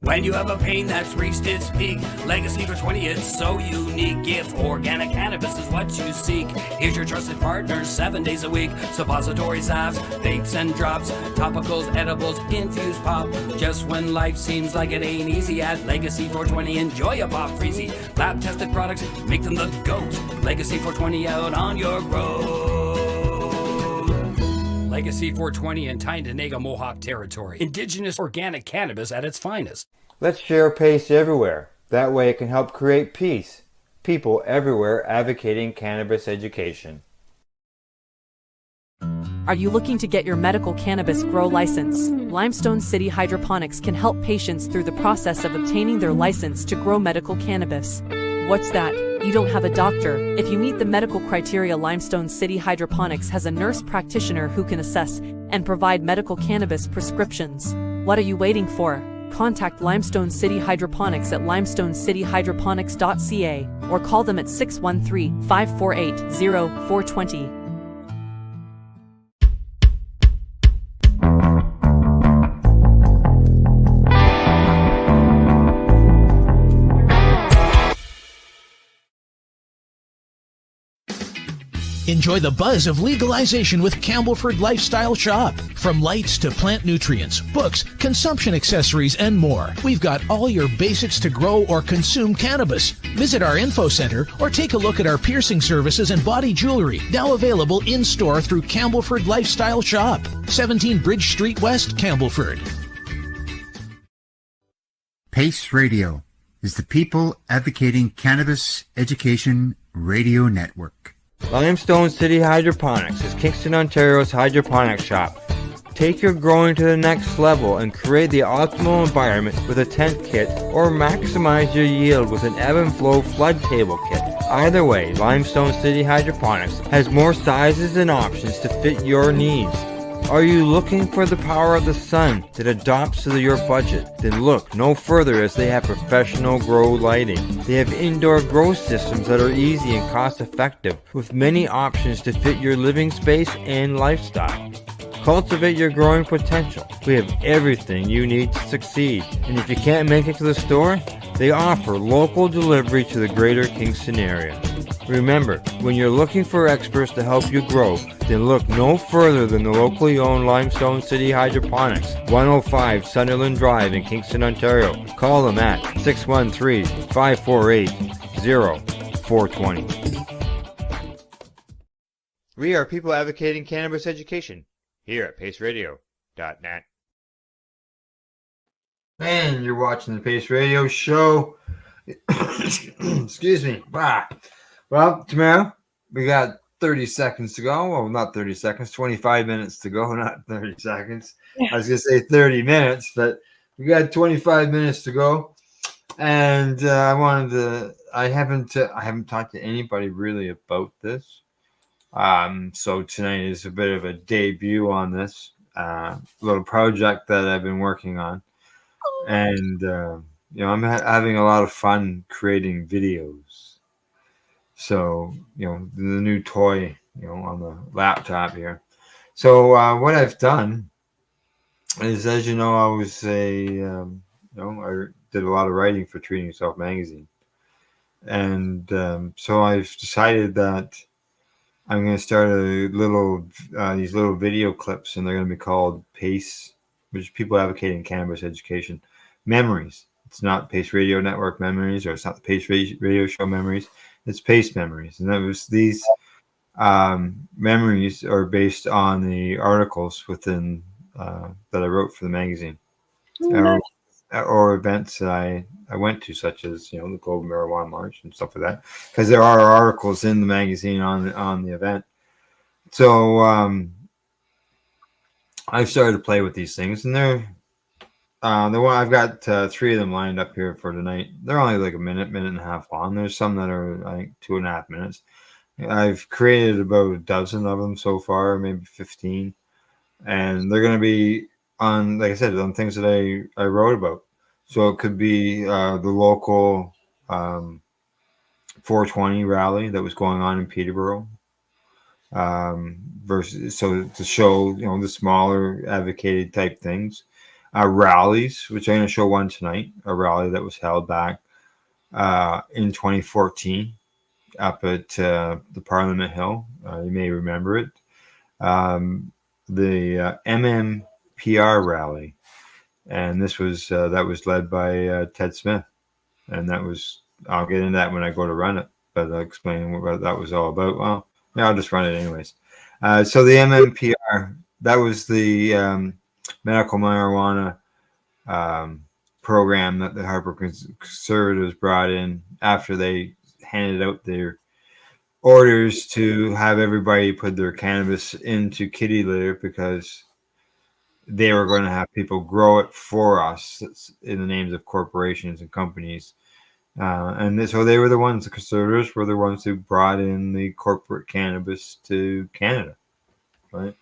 When you have a pain that's reached its peak, Legacy for 20, it's so unique. If organic cannabis is what you seek, here's your trusted partner 7 days a week. Suppository salves, vapes and drops, topicals, edibles, infused pop. Just when life seems like it ain't easy, at Legacy 420, enjoy a pop freezy. Lab tested products, make them the GOAT. Legacy 420 out on your road. Legacy 420 in Tyndonega Mohawk territory. Indigenous organic cannabis at its finest. Let's share Pace everywhere. That way it can help create peace. People everywhere advocating cannabis education. Are you looking to get your medical cannabis grow license? Limestone City Hydroponics can help patients through the process of obtaining their license to grow medical cannabis. What's that? You don't have a doctor. If you meet the medical criteria, Limestone City Hydroponics has a nurse practitioner who can assess and provide medical cannabis prescriptions. What are you waiting for? Contact Limestone City Hydroponics at limestonecityhydroponics.ca or call them at 613-548-0420. Enjoy the buzz of legalization with Campbellford Lifestyle Shop. From lights to plant nutrients, books, consumption accessories, and more, we've got all your basics to grow or consume cannabis. Visit our info center or take a look at our piercing services and body jewelry, now available in-store through Campbellford Lifestyle Shop, 17 Bridge Street West, Campbellford. Pace Radio is the people advocating cannabis education radio network. Limestone City Hydroponics is Kingston, Ontario's hydroponics shop. Take your growing to the next level and create the optimal environment with a tent kit, or maximize your yield with an ebb and flow flood table kit. Either way, Limestone City Hydroponics has more sizes and options to fit your needs. Are you looking for the power of the sun that adapts to your budget? Then look no further, as they have professional grow lighting. They have indoor grow systems that are easy and cost effective, with many options to fit your living space and lifestyle. Cultivate your growing potential. We have everything you need to succeed. And if you can't make it to the store, they offer local delivery to the greater Kingston area. Remember, when you're looking for experts to help you grow, then look no further than the locally owned Limestone City Hydroponics, 105 Sunderland Drive in Kingston, Ontario. Call them at 613-548-0420. We are people advocating cannabis education here at paceradio.net. And you're watching the Pace Radio Show. Excuse me. Well, Tamara, we got 30 seconds to go. Well, not 30 seconds, 25 minutes to go, not 30 seconds. Yeah. I was going to say 30 minutes, but we got 25 minutes to go. And I haven't talked to anybody really about this. So tonight is a bit of a debut on this little project that I've been working on. And, I'm having a lot of fun creating videos. So, the new toy, on the laptop here. So what I've done is, as you know, I was I did a lot of writing for Treating Yourself magazine. And so I've decided that I'm going to start these little video clips, and they're going to be called PACE, which is People Advocating Cannabis Education Memories. It's not Pace Radio Network Memories, or it's not the Pace Radio Show Memories. It's Pace Memories, and that was these memories are based on the articles within that I wrote for the magazine, or events that I went to, such as the Global Marijuana March and stuff like that, because there are articles in the magazine on the event. So I've started to play with these things, and they're the one I've got 3 of them lined up here for tonight. They're only like a minute and a half long. There's some that are like 2.5 minutes. I've created about a dozen of them so far, maybe 15, and they're going to be on, like I said, on things that I wrote about. So it could be the local 420 rally that was going on in Peterborough. Versus, so to show the smaller advocated type things, rallies, which I'm going to show one tonight, a rally that was held back in 2014 up at the Parliament Hill. You may remember it. The MMPR rally, and this was that was led by Ted Smith, and that was, I'll get into that when I go to run it, but I'll explain what that was all about. Well, yeah, I'll just run it anyways. So the MMPR, that was the medical marijuana program that the Harper Conservatives brought in after they handed out their orders to have everybody put their cannabis into kitty litter, because they were going to have people grow it for us in the names of corporations and companies. So they were the ones, the Conservatives were the ones who brought in the corporate cannabis to Canada, right?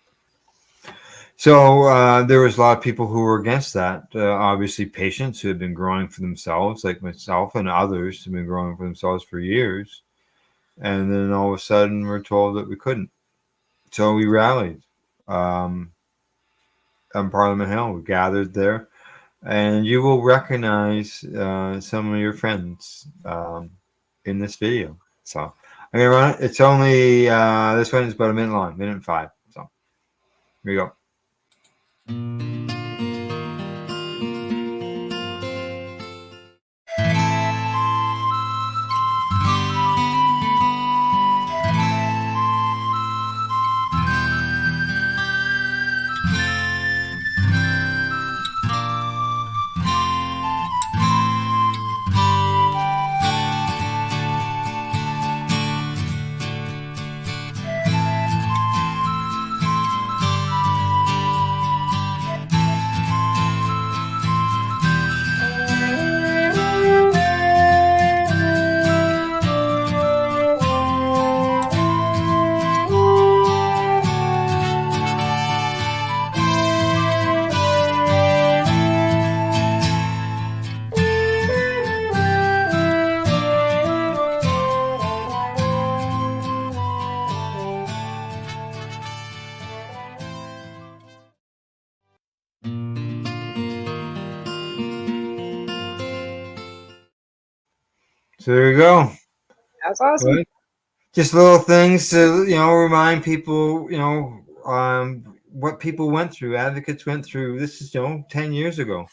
So there was a lot of people who were against that. Obviously, patients who had been growing for themselves, like myself and others, who have been growing for themselves for years. And then all of a sudden, we're told that we couldn't. So we rallied on Parliament Hill. We gathered there. And you will recognize some of your friends in this video. So I'm going to run it. It's only, this one is about a minute long, minute and 5. So here we go. So there you go. That's awesome. Right? Just little things to remind people, what people went through, advocates went through. This is 10 years ago.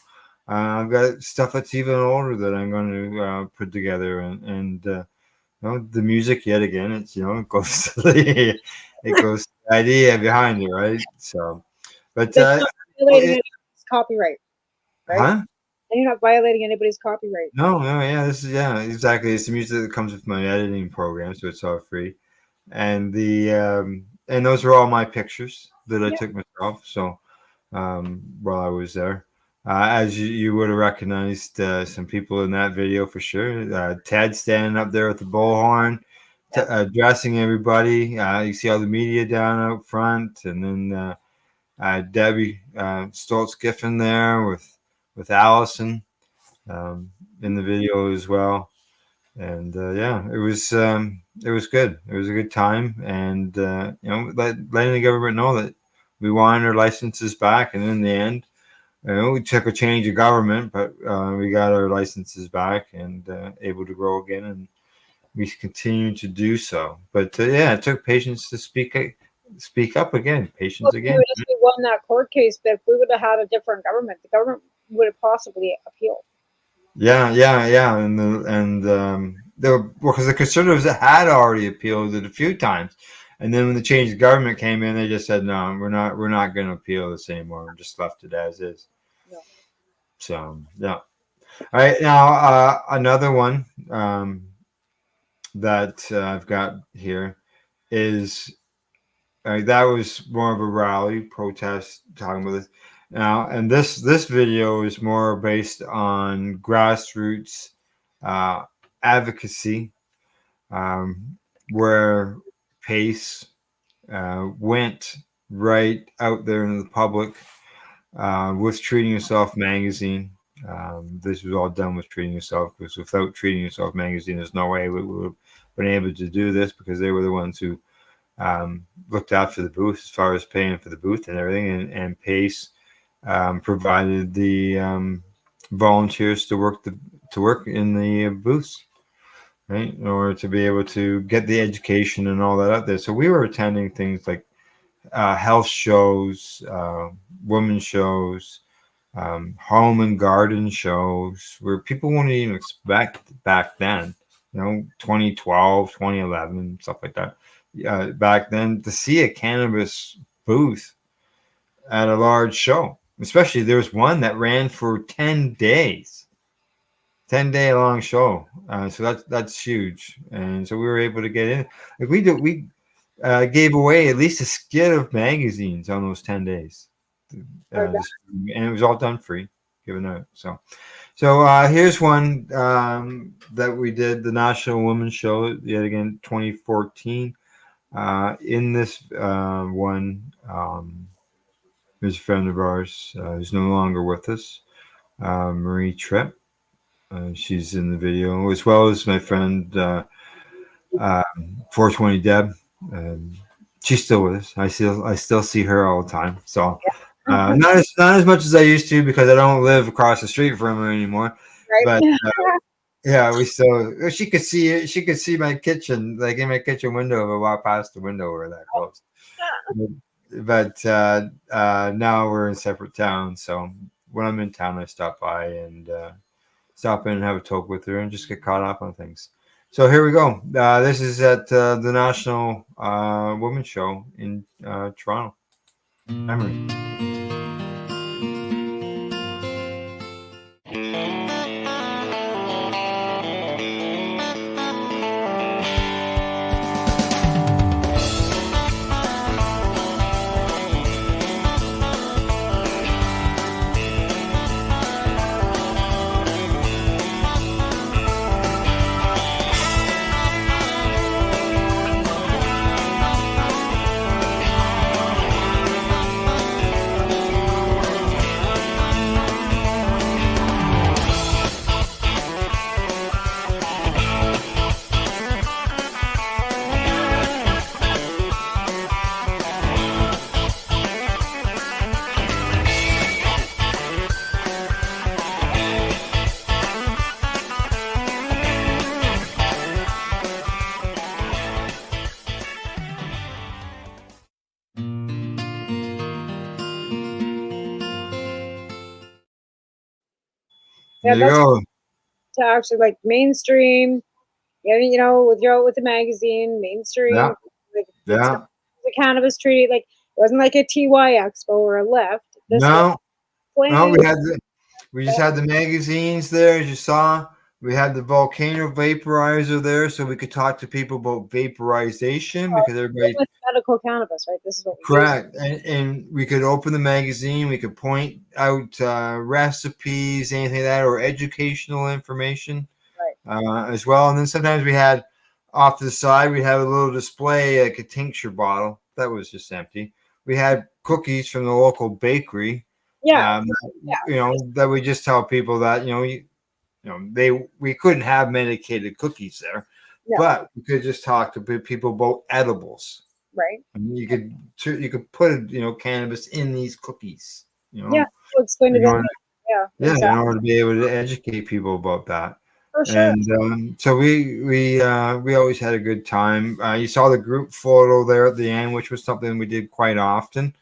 I've got stuff that's even older that I'm going to put together, and the music yet again. It's it goes to the idea behind it, right? So, but not violating anybody's copyright, right? Huh? And you're not violating anybody's copyright. No, yeah, this is exactly. It's the music that comes with my editing program, so it's all free. And the and those are all my pictures that I took myself. So while I was there, as you would have recognized some people in that video for sure. Ted standing up there with the bullhorn, addressing everybody. You see all the media down out front, and then Debbie Stoltz Giffen there with Allison in the video as well. And it was good. It was a good time, and letting the government know that we wanted our licenses back. And in the end, we took a change of government, but we got our licenses back and able to grow again, and we continue to do so. But it took patience to speak up again. Patience again. We won that court case, but if we would have had a different government, the government would have possibly appealed. Yeah, and because the Conservatives had already appealed it a few times, and then when the change of government came in, they just said, no, we're not going to appeal this anymore. We just left it as is. Yeah. So yeah. All right, now another one that I've got here is that was more of a rally protest talking about this now, and this video is more based on grassroots advocacy, where Pace went right out there in the public with Treating Yourself magazine. This was all done with Treating Yourself, because without Treating Yourself magazine, there's no way we would have been able to do this, because they were the ones who looked after the booth as far as paying for the booth and everything, and Pace provided the volunteers to work in the booths, right, in order to be able to get the education and all that out there. So we were attending things like health shows, women's shows, home and garden shows, where people wouldn't even expect back then, 2012, 2011, stuff like that. Back then, to see a cannabis booth at a large show, especially there was one that ran for 10 days, 10-day long show. So that's huge. And so we were able to get in. Like we gave away at least a skid of magazines on those 10 days. And it was all done free, given out. So here's one that we did, the National Women's Show, yet again, 2014. In this one, there's a friend of ours who's no longer with us, Marie Tripp. She's in the video, as well as my friend 420 Deb. She's still with us. I still see her all the time. So not as much as I used to, because I don't live across the street from her anymore. Right. But yeah, we still. She could see it. She could see my kitchen, like in my kitchen window, if I walk past the window. We're that close. But now we're in separate towns. So when I'm in town, I stop by and stop in and have a talk with her and just get caught up on things. So here we go. This is at the National Women's Show in Toronto. Emery. Yeah, that's to actually like mainstream. Yeah, with the magazine, mainstream. Yeah. Like, Yeah. The cannabis treaty, like it wasn't like a TY Expo or a Lift. No, we just had the magazines there, as you saw. We had the volcano vaporizer there, so we could talk to people about vaporization, because everybody medical cannabis, right? This is what correct, and we could open the magazine. We could point out recipes, anything like that, or educational information, right? As well. And then sometimes we had off to the side, we had a little display, like a tincture bottle that was just empty. We had cookies from the local bakery. Yeah. That we just tell people that we couldn't have medicated cookies there, but we could just talk to people about edibles. Right. I mean, you could put cannabis in these cookies. Yeah. We'll explain to them. Yeah. Exactly. In order to be able to educate people about that. For sure. And so we always had a good time. You saw the group photo there at the end, which was something we did quite often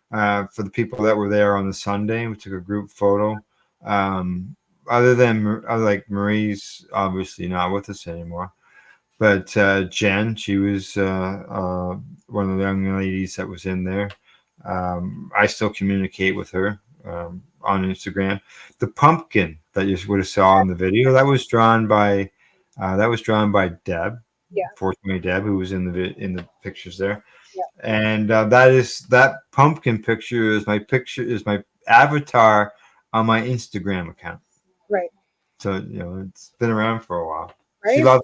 for the people that were there on the Sunday. We took a group photo. other than like Marie's obviously not with us anymore, but Jen, she was one of the young ladies that was in there. I still communicate with her on Instagram. The pumpkin that you would have saw in the video that was drawn by Deb, Yeah. 420 Deb, who was in the pictures there. Yeah. And that pumpkin picture is my avatar on my Instagram account. Right. So it's been around for a while. Right.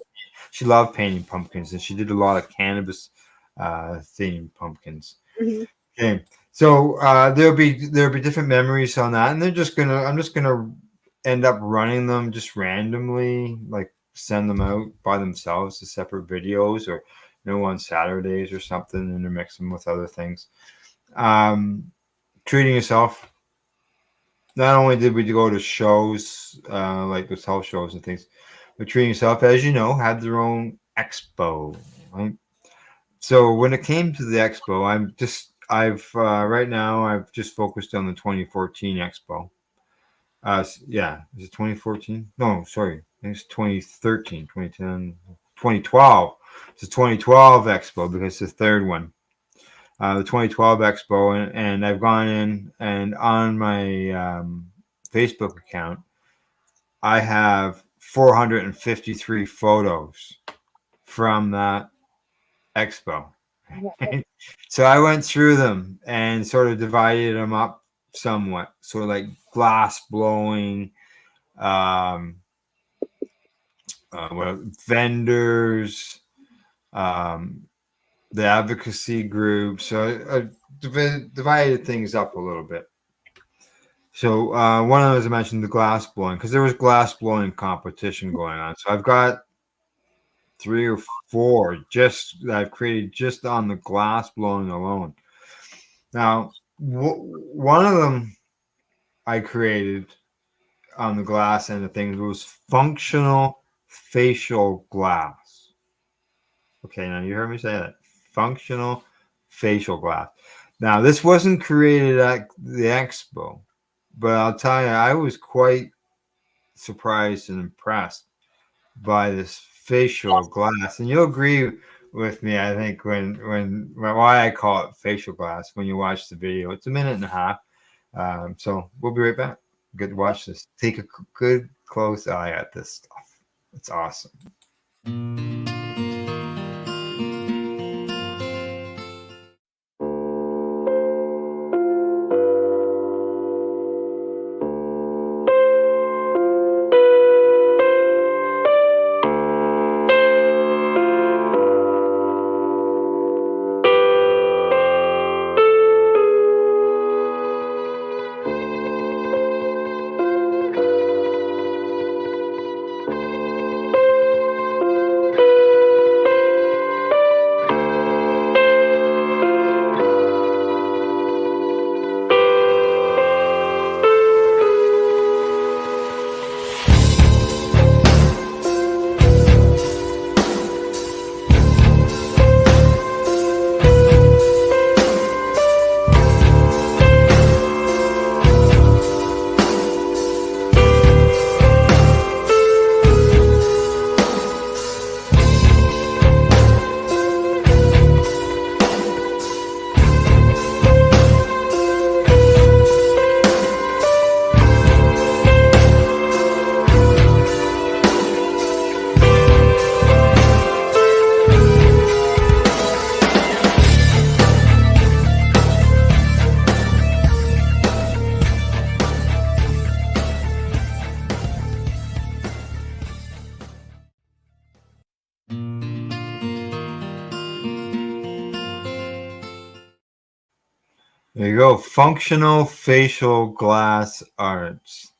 She loved painting pumpkins, and she did a lot of cannabis themed pumpkins. Mm-hmm. Okay, so there'll be different memories on that, and I'm just gonna end up running them just randomly, like send them out by themselves as separate videos, or on Saturdays or something, intermix them with other things. Treating yourself. Not only did we go to shows like with health shows and things, but treating yourself, as you know, had their own expo, right? So when it came to the expo, right now I've just focused on the 2014 expo. Yeah, is it 2014? No, sorry, it's 2013, 2010, 2012. It's the 2012 expo because it's the third one. The 2012 expo, and I've gone in, and on my Facebook account, I have 453 photos from that expo. So I went through them and sort of divided them up somewhat, sort of like glass blowing, vendors, the advocacy group. So I divided things up a little bit. So one of those I mentioned the glass blowing, because there was glass blowing competition going on. So I've got 3 or 4 just that I've created just on the glass blowing alone. Now, one of them I created on the glass end of things was functional facial glass. Okay, now you heard me say that. Functional facial glass. Now, this wasn't created at the expo, but I'll tell you, I was quite surprised and impressed by this facial glass. And you'll agree with me, I think, when why I call it facial glass when you watch the video. It's a minute and a half. So we'll be right back. Good to watch this. Take a good close eye at this stuff. It's awesome. There you go. Functional facial glass arts.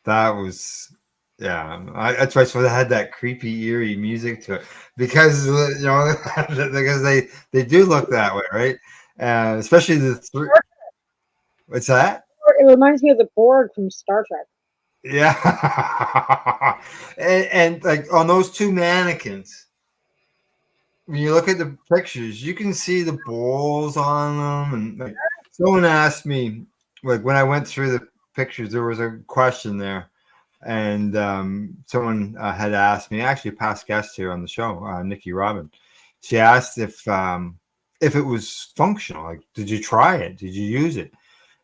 That was, yeah. That's why I had that creepy, eerie music to it because because they do look that way, right? Especially the what's that? It reminds me of the board from Star Trek. Yeah, and like on those 2 mannequins. When you look at the pictures, you can see the bowls on them. And like, someone asked me, like when I went through pictures. There was a question there, and someone had asked me, actually a past guest here on the show, Nikki Robin. She asked if it was functional. Like, did you try it? Did you use it?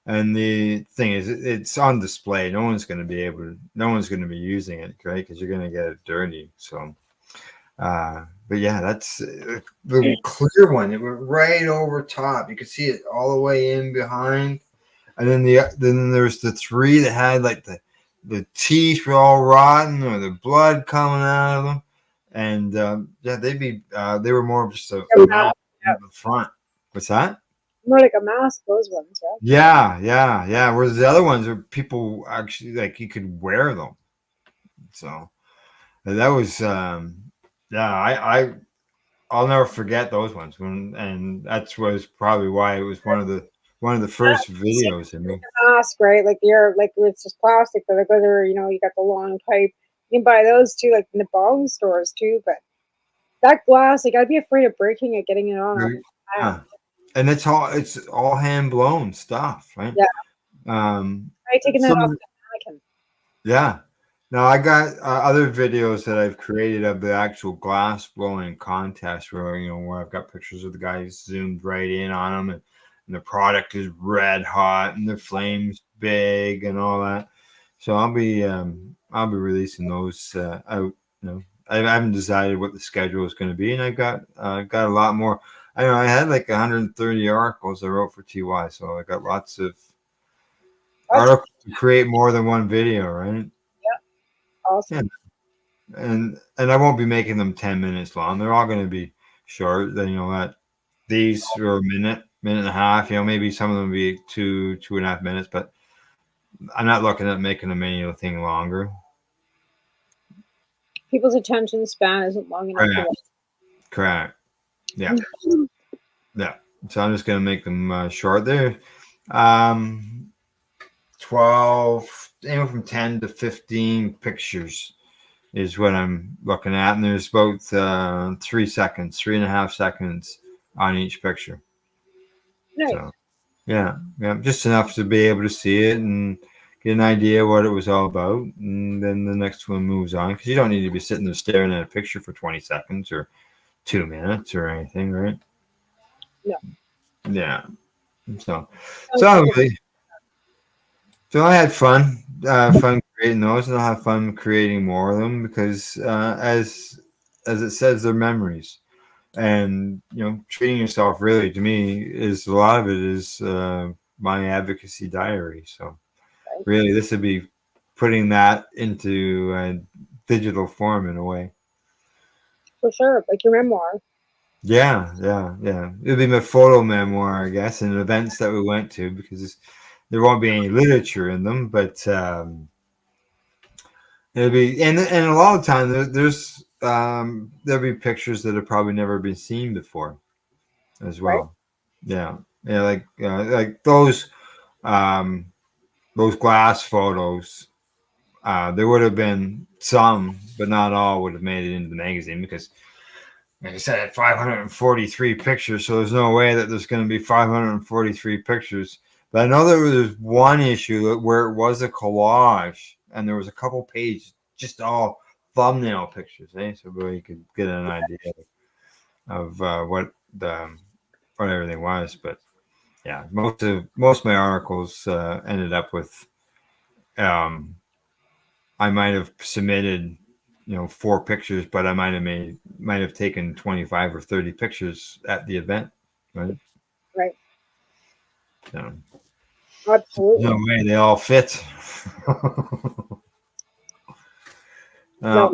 And the thing is, it's on display. No one's going to be using it, right? Because you're going to get it dirty. So, but yeah, that's the clear one. It went right over top. You could see it all the way in behind. And then then there's the three that had like the teeth were all rotten or the blood coming out of them. And yeah, they were more just a mouth in the front. What's that? More like a mask, those ones, yeah. Yeah. Whereas the other ones are people actually like you could wear them. So that was I'll never forget those ones and that was probably why it was one of the first videos in me. Mask, right? Like it's just plastic, but like whether you got the long pipe, you can buy those too, like in the bong stores too. But that glass, like I'd be afraid of breaking it, getting it on. Yeah. And it's all hand blown stuff, right? Yeah. Taking that off the mannequin. Yeah. Now I got other videos that I've created of the actual glass blowing contest where I've got pictures of the guys zoomed right in on them and the product is red hot and the flames big and all that. So I'll be releasing those out. I haven't decided what the schedule is going to be, and I got a lot more. I had like 130 articles I wrote for TY, so I got lots of articles to create more than one video, right? Yeah, awesome. Yeah. And I won't be making them 10 minutes long. They're all going to be short. Then that these are a minute and a half. Maybe some of them will be 2.5 minutes, but I'm not looking at making them anything longer. People's attention span isn't long enough. Correct. Yeah. Yeah. So I'm just going to make them short. They're 12, anywhere from 10 to 15 pictures is what I'm looking at. And there's about 3.5 seconds on each picture. Nice. So, yeah. Just enough to be able to see it and get an idea what it was all about. And then the next one moves on because you don't need to be sitting there staring at a picture for 20 seconds or 2 minutes or anything, right? No. Yeah. So I had fun creating those, and I'll have fun creating more of them because, as it says, they're memories, and treating yourself really to me is a lot of it is my advocacy diary. So really, this would be putting that into a digital form in a way. For sure, like your memoir. Yeah. It'll be my photo memoir, I guess, and events that we went to because there won't be any literature in them, but it'll be and a lot of time there'll be pictures that have probably never been seen before, as well. Right. Yeah, like those glass photos. There would have been some, but not all would have made it into the magazine because, like I said, 543 pictures. So there's no way that there's going to be 543 pictures. But I know there was one issue where it was a collage, and there was a couple pages just all thumbnail pictures, so where you could get an idea of what everything was. But yeah, most of my articles ended up with I might have submitted 4 pictures, but I might have taken 25 or 30 pictures at the event, right? So, absolutely. No way they all fit. No.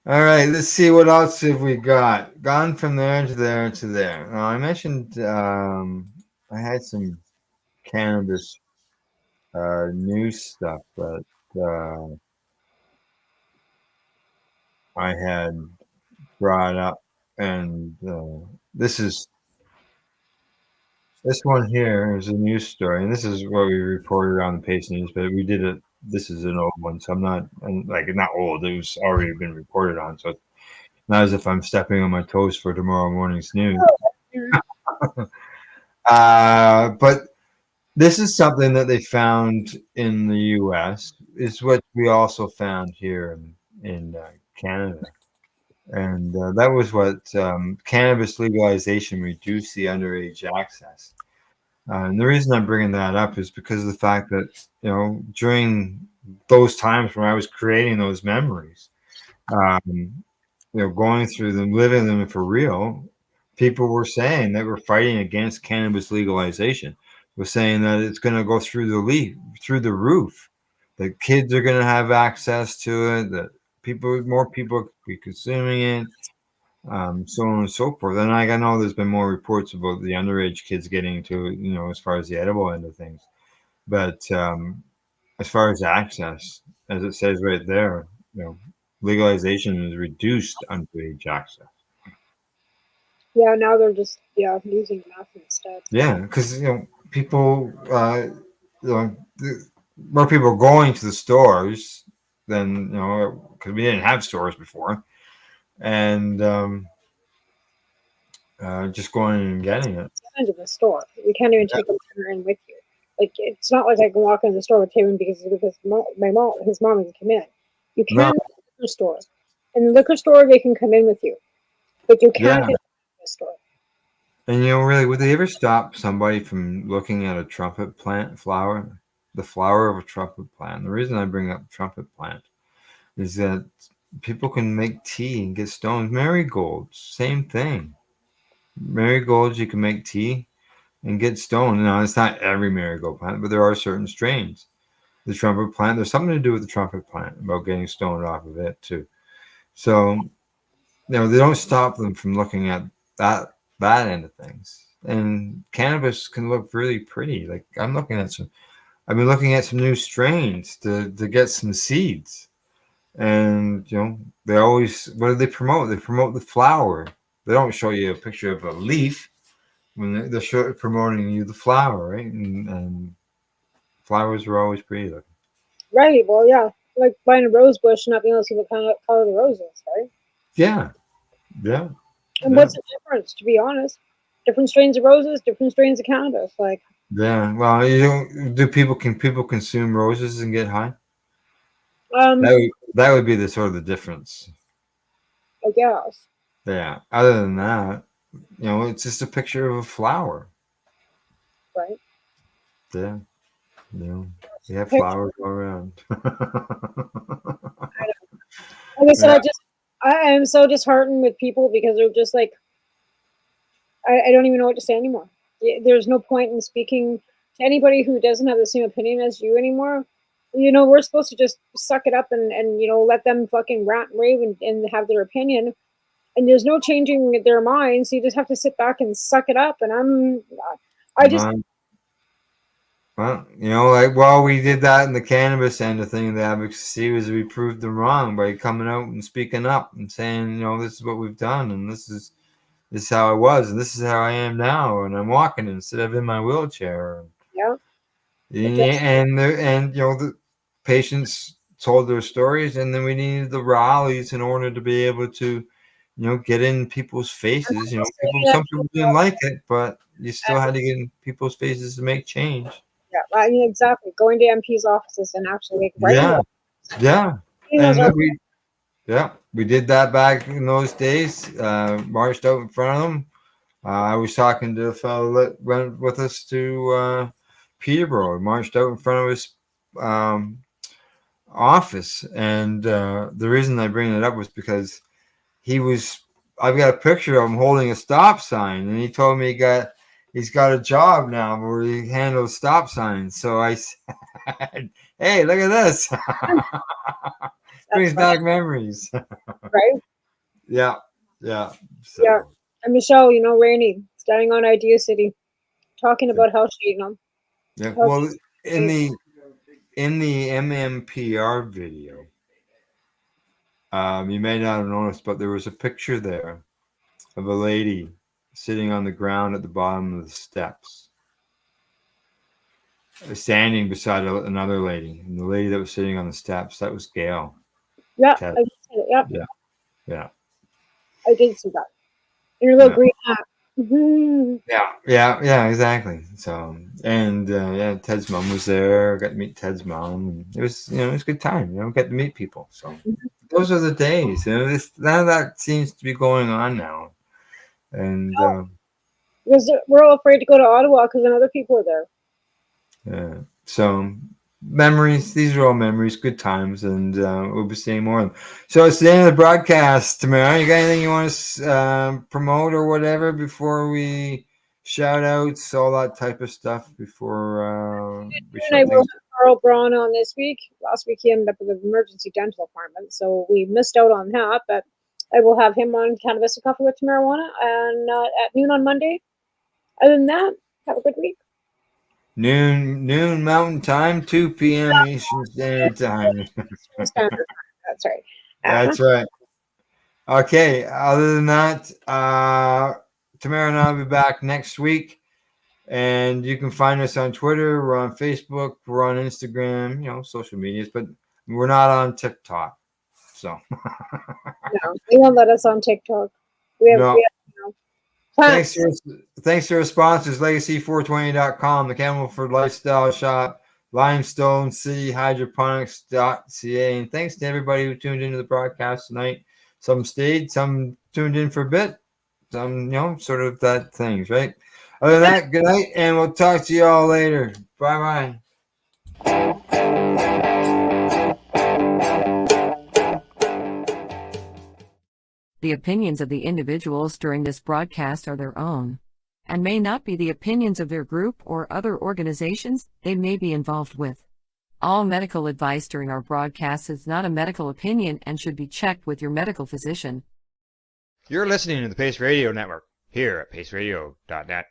All right, let's see what else have we got. Gone from there to there to there. Now, I mentioned I had some cannabis news stuff that I had brought up, and this one here is a news story, and this is what we reported on the Pace News, but we did it. This is an old one, so I'm not old. It was already been reported on, so it's not as if I'm stepping on my toes for tomorrow morning's news. But This is something that they found in the U.S. It's what we also found here in Canada, and that was what cannabis legalization reduced the underage access. And the reason I'm bringing that up is because of the fact that during those times when I was creating those memories, um, going through them, living them for real, people were saying that we're fighting against cannabis legalization. We're saying that it's going to go through the roof. That kids are going to have access to it. That more people be consuming it, so on and so forth. And I know there's been more reports about the underage kids getting to it, as far as the edible end of things. But as far as access, as it says right there, legalization has reduced underage access. Yeah, now they're just using meth instead. Yeah, because people, more people are going to the stores than because we didn't have stores before, and just going in and getting it. Into the store, you can't even take a partner in with you. Like, it's not like I can walk in the store with him because his mom can come in. You can in the liquor store. In the liquor store, they can come in with you, but you can't in the store. And really, would they ever stop somebody from looking at a trumpet plant flower, the flower of a trumpet plant? The reason I bring up trumpet plant is that people can make tea and get stoned. Marigolds, same thing. Marigolds, you can make tea and get stoned. Now, it's not every marigold plant, but there are certain strains. The trumpet plant, there's something to do with the trumpet plant about getting stoned off of it too. So, they don't stop them from looking at that end of things. And cannabis can look really pretty. Like I've been looking at some new strains to get some seeds. And they always, what do they promote? They promote the flower. They don't show you a picture of a leaf when they're promoting you the flower, right? And flowers are always pretty looking. Right. Well, yeah, like buying a rose bush and not being able to see what kind of color the rose is, right? Yeah. And what's the difference, to be honest? Different strains of roses, different strains of cannabis. Like, yeah. Well, can people consume roses and get high? That would be the sort of the difference. I guess. Yeah. Other than that, it's just a picture of a flower. Right. Yeah. We have flowers all around. Like I said, I am so disheartened with people because they're just like, I don't even know what to say anymore. There's no point in speaking to anybody who doesn't have the same opinion as you anymore. We're supposed to just suck it up and let them fucking rant and rave and have their opinion. And there's no changing their minds. So you just have to sit back and suck it up. And we did that in the cannabis end of thing. The advocacy was we proved them wrong by coming out and speaking up and saying, this is what we've done, and this is how I was, and this is how I am now, and I'm walking instead of in my wheelchair. Yeah. And the patients told their stories, and then we needed the rallies in order to be able to, get in people's faces. Some people didn't like it, but you still had to get in people's faces to make change. Yeah, I mean, exactly. Going to MP's offices and actually Yeah. And we did that back in those days. Marched out in front of them. I was talking to a fellow that went with us to Peterborough. Marched out in front of his office, and the reason I bring it up was because I've got a picture of him holding a stop sign, and he told me he's got a job now where he handles stop signs. So I said, "Hey, look at this." Brings back memories. Right? Yeah. So. Yeah. And Michelle, Rainey, standing on Idea City, talking about how she, Yeah. Well, in the MMPR video, you may not have noticed, but there was a picture there of a lady sitting on the ground at the bottom of the steps, standing beside another lady. And the lady that was sitting on the steps, that was Gail. Yeah, I did see it. Yeah. I did see that. In her little green hat. Mhm. Yeah, exactly. So, and yeah, Ted's mom was there. Got to meet Ted's mom. It was, it was a good time. Got to meet people. So, those are the days. None of that seems to be going on now. And Because we're all afraid to go to Ottawa because then other people are there. so memories. These are all memories, good times, and we'll be seeing more of them. So it's the end of the broadcast, Tamara. You got anything you want to promote or whatever before we shout outs, all that type of stuff before we And I shut will things? have Carl Braun on this week. Last week he ended up with an emergency dental appointment, so we missed out on that. But I will have him on Cannabis and Coffee with Marijuana and at noon on Monday. Other than that, have a good week. Noon Mountain Time, 2 p.m. Eastern Standard Time. That's right. That's right. Okay. Other than that, Tamara and I will be back next week. And you can find us on Twitter. We're on Facebook. We're on Instagram, social medias, but we're not on TikTok. So No, they won't let us on TikTok. We have Thanks plans. to our sponsors, Legacy420.com, the Campbellford Lifestyle Shop, Limestone City Hydroponics.ca, and thanks to everybody who tuned into the broadcast tonight. Some stayed, some tuned in for a bit, some sort of that things, right? Other than that, good night, and we'll talk to you all later. Bye bye. The opinions of the individuals during this broadcast are their own, and may not be the opinions of their group or other organizations they may be involved with. All medical advice during our broadcast is not a medical opinion and should be checked with your medical physician. You're listening to the Pace Radio Network here at paceradio.net.